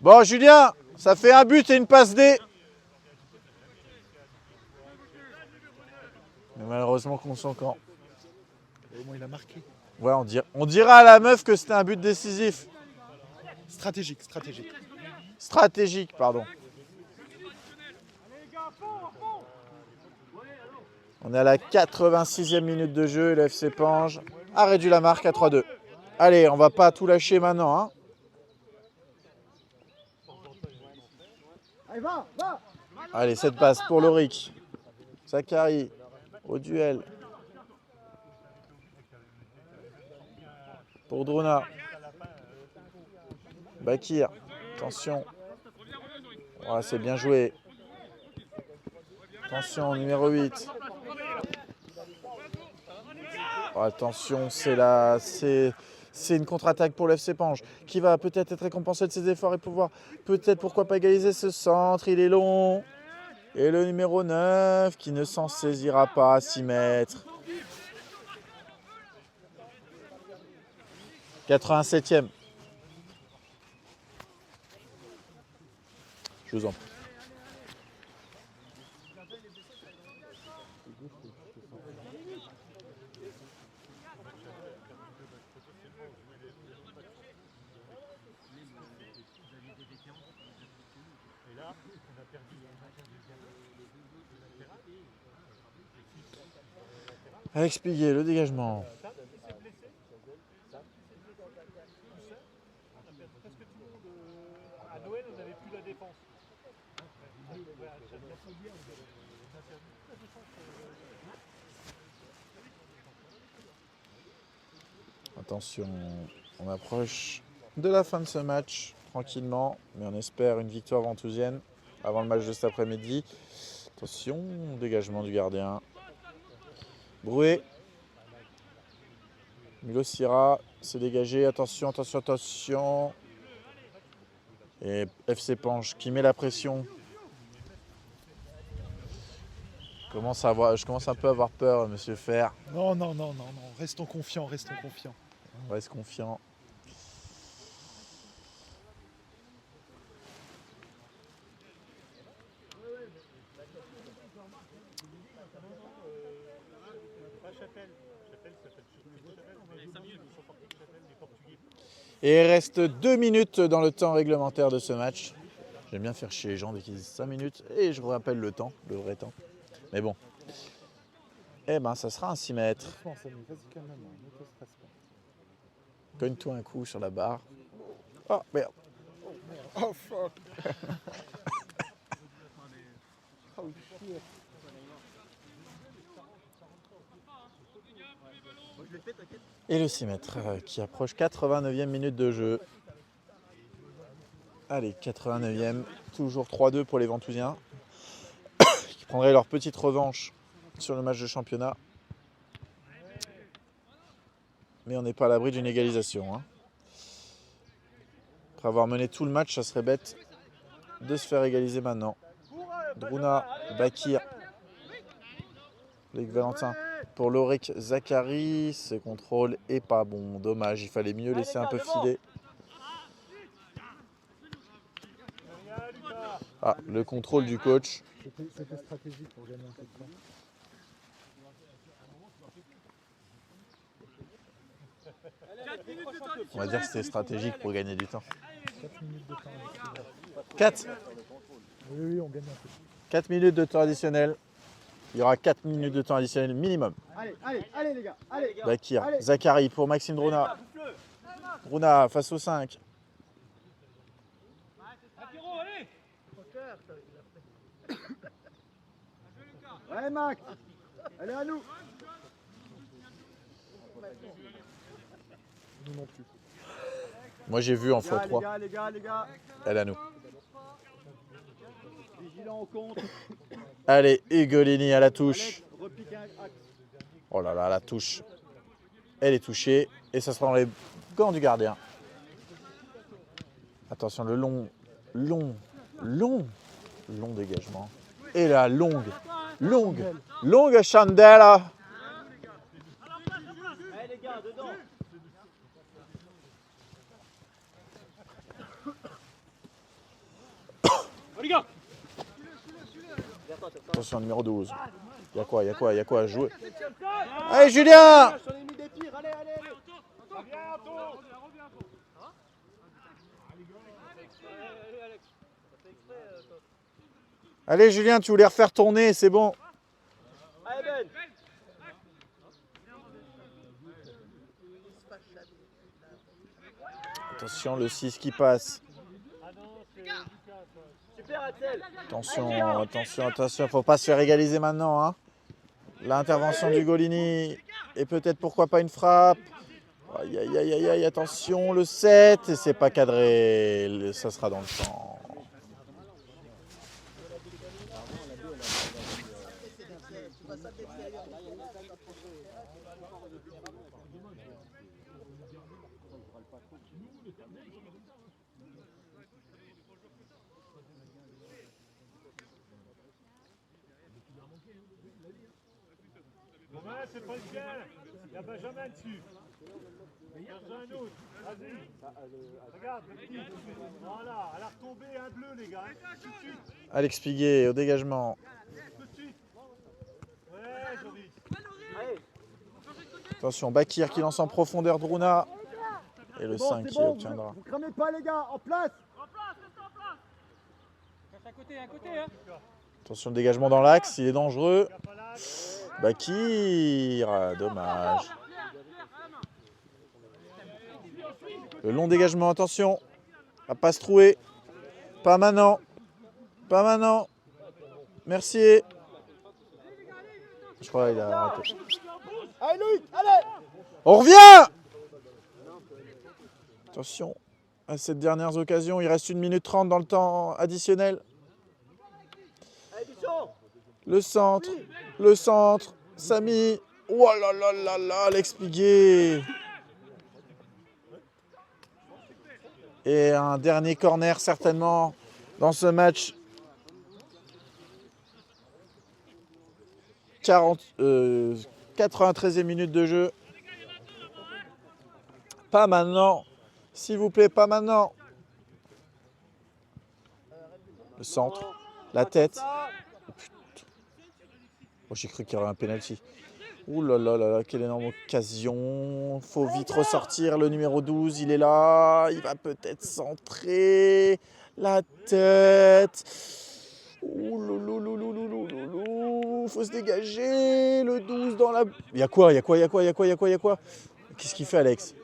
Bon Julien, ça fait un but et une passe D. Mais malheureusement contre son camp.
Au moins il a marqué.
Ouais, on dira à la meuf que c'était un but décisif.
Stratégique.
Stratégique, pardon. On est à la 86e minute de jeu et le FC Pange a réduit la marque à 3-2. Allez, on va pas tout lâcher maintenant. Hein. Allez, cette passe pour Loric. Zachary au duel. Pour Drona. Bakir. Attention. Voilà, c'est bien joué. Attention, numéro 8. Oh, attention, c'est une contre-attaque pour le FC Pange qui va peut-être être récompensé de ses efforts et pouvoir peut-être, pourquoi pas, égaliser ce centre. Il est long. Et le numéro 9 qui ne s'en saisira pas à 6 mètres. 87e. Je vous en prie. Alex Piguet, le dégagement.
À Noël, on n'avait plus la défense.
Attention, on approche de la fin de ce match tranquillement, mais on espère une victoire ventousienne avant le match de cet après-midi. Attention, dégagement du gardien. Bruet. Mulosira s'est dégagé. Attention, attention, attention. Et FC Pange qui met la pression Je commence un peu à avoir peur, monsieur Fer.
Non, non, non, non, non. Restons confiants, restons confiants.
On reste confiant. Et il reste 2 minutes dans le temps réglementaire de ce match. J'aime bien faire chier les gens dès qu'ils disent 5 minutes et je vous rappelle le temps, le vrai temps. Mais bon. Eh ben, ça sera un 6 mètres.
Doucement, Samy, vas-y quand même, ne te stresse pas.
Cogne-toi un coup sur la barre. Oh merde.
Oh fuck. Oh shit.
Et le 6 mètres qui approche 89e minute de jeu. Allez, 89e, toujours 3-2 pour les Ventousiens qui prendraient leur petite revanche sur le match de championnat. Mais on n'est pas à l'abri d'une égalisation. Hein. Après avoir mené tout le match, ça serait bête de se faire égaliser maintenant. Druna, Bakir, Luc Valentin pour Loric Zachary. Ce contrôle est pas bon. Dommage, il fallait mieux laisser un peu filer. Ah, le contrôle du coach.
C'était stratégique pour gagner un peu de temps.
On va dire que c'était stratégique pour gagner du temps.
4 minutes de temps additionnel.
4
Oui, on gagne un peu.
4 minutes de temps additionnel. Il y aura 4 minutes de temps additionnel minimum.
Allez, allez, allez les gars, allez les gars.
Bakir,
Allez.
Zachary pour Maxime Druna. Druna face aux 5.
Ouais Max, elle est à nous.
Nous non plus.
Moi j'ai vu en
Les gars,
x3.
les gars.
Elle à nous.
Vigilant au contre.
Allez, Ugolini à la touche.
Alex, repique un axe.
Oh là là, la touche. Elle est touchée. Et ça sera dans les gants du gardien. Attention, le long dégagement. Et la longue chandelle.
Allez les gars, dedans.
Les gars.
Attention, numéro 12. Il y a quoi à jouer. Allez, Julien!
J'en ai mis des tirs, allez.
Allez, Julien, tu voulais refaire tourner, c'est bon.
Allez Ben.
Attention, le 6 qui passe.
Super Axel.
Attention, faut pas se faire égaliser maintenant. Hein. L'intervention du Golini et peut-être pourquoi pas une frappe. Aïe, attention, le 7 et c'est pas cadré. Ça sera dans le temps.
Ouais, c'est pas le tien. Il y a Benjamin dessus. Il y a un autre. Vas-y. Regarde, le petit. Voilà, elle a retombé un bleu, les gars. Tout de suite.
Alex Piguet au dégagement.
Tout de suite. Ouais, Joris.
Attention, Bakir qui lance en profondeur Druna. Et le
Bon,
5
c'est
qui
bon,
obtiendra.
vous cramez pas les gars, en place.
Reste à côté, hein.
Attention, le dégagement dans l'axe, il est dangereux. Bakir, dommage. Le long dégagement, attention. À pas se trouer. Pas maintenant. Merci. Je crois qu'il a arrêté.
Allez Luc, allez.
On revient. Attention à cette dernière occasion. Il reste 1 minute 30 dans le temps additionnel.
Allez Bichon.
Le centre. Samy. Oh là là, Alex Piguet. Et un dernier corner certainement dans ce match. 93e minute de jeu. Pas maintenant. S'il vous plaît, pas maintenant. Le centre. La tête. Oh, putain. Oh, j'ai cru qu'il y aurait un penalty. Ouh là là là là, quelle énorme occasion. Faut vite ressortir. Le numéro 12, il est là. Il va peut-être centrer. La tête. Ouh loulou. Faut se dégager. Le 12 dans la... Il y a quoi? Qu'est-ce qu'il fait, Alex?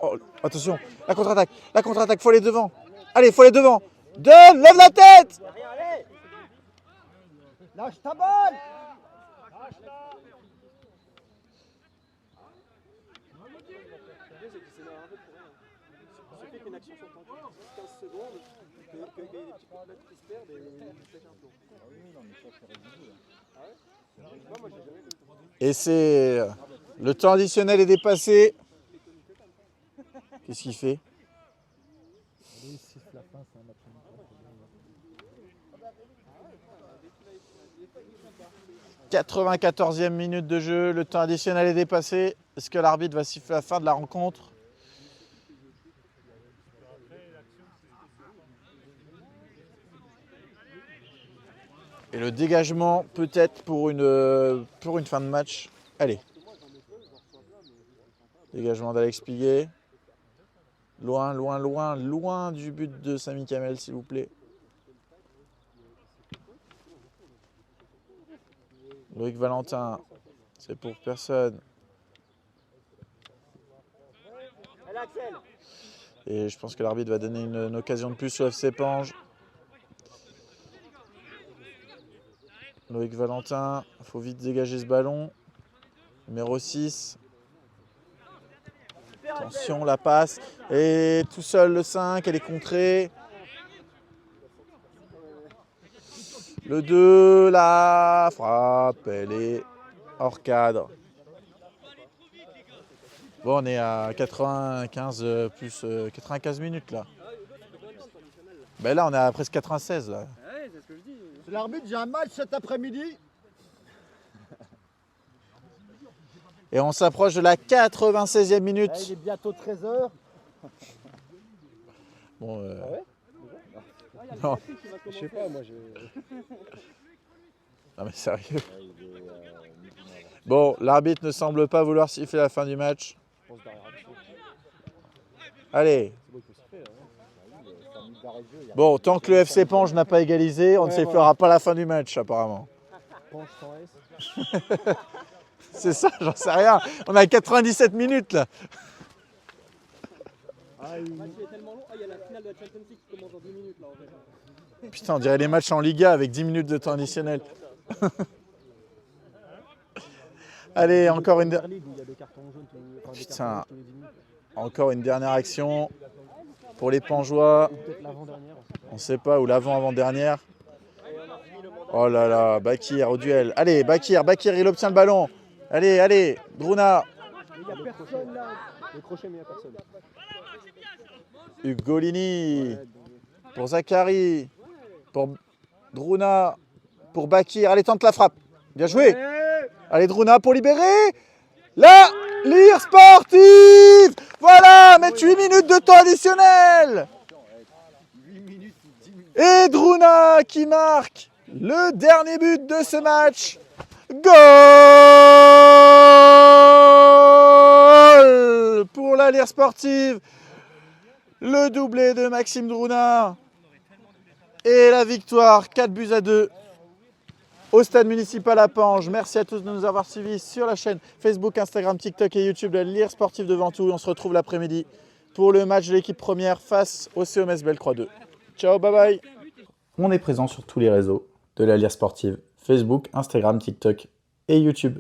Oh, attention, la contre-attaque, faut aller devant. Allez, faut aller devant. Donne, lève la tête.
Allez. Lâche ta balle.
Et c'est... Le temps additionnel est dépassé. Qu'est-ce qu'il fait? 94e minute de jeu, le temps additionnel est dépassé. Est-ce que l'arbitre va siffler la fin de la rencontre? Et le dégagement peut-être pour une fin de match. Allez. Dégagement d'Alex Piguet. Loin du but de Samy Kamel, s'il vous plaît. Loïc Valentin, c'est pour personne. Et je pense que l'arbitre va donner une occasion de plus au FC Pange. Loïc Valentin, il faut vite dégager ce ballon. Numéro 6. Attention, la passe. Et tout seul, le 5, elle est contrée. Le 2, la frappe, elle est hors cadre. Bon, on est à 95 plus 95 minutes là. Ben là, on est à presque 96 là.
C'est l'arbitre, j'ai un match cet après-midi.
Et on s'approche de la 96e minute.
Il est bientôt 13h.
Bon,
Ah ouais
non.
Je sais pas, moi j'ai.
Non mais sérieux. Bon, l'arbitre ne semble pas vouloir siffler la fin du match. Allez. Bon, tant que le FC Pange n'a pas égalisé, on ne sifflera pas la fin du match apparemment.
Pange sans S.
C'est ça, j'en sais rien. On a 97 minutes là.
Le match est tellement long. Il y a la finale de la Champions League qui commence dans 10 minutes là en fait.
Putain, on dirait les matchs en Liga avec 10 minutes de temps additionnel. Allez, encore une dernière. Putain, encore une dernière action pour les Pangeois. On ne sait pas, ou l'avant-avant-dernière. Oh là là, Bakir au duel. Allez, Bakir, il obtient le ballon. Allez, Druna.
Il n'y a personne là. Le crochet, mais il n'y a personne.
Ugolini. Pour Zachary. Pour Druna. Pour Bakir. Allez, tente la frappe. Bien joué. Allez, Druna pour libérer. La Lire sportive. Voilà, mettre 8 minutes de temps additionnel. Et Druna qui marque le dernier but de ce match. Goal pour la Lire sportive. Le doublé de Maxime Druna. Et la victoire 4-2 au stade municipal à Pange. Merci à tous de nous avoir suivis sur la chaîne Facebook, Instagram, TikTok et YouTube de la Lire sportive de Ventoux. On se retrouve l'après-midi pour le match de l'équipe première face au COMS Bellecroix 2. Ciao, bye bye. On est présent sur tous les réseaux de la Lire sportive, Facebook, Instagram, TikTok et YouTube.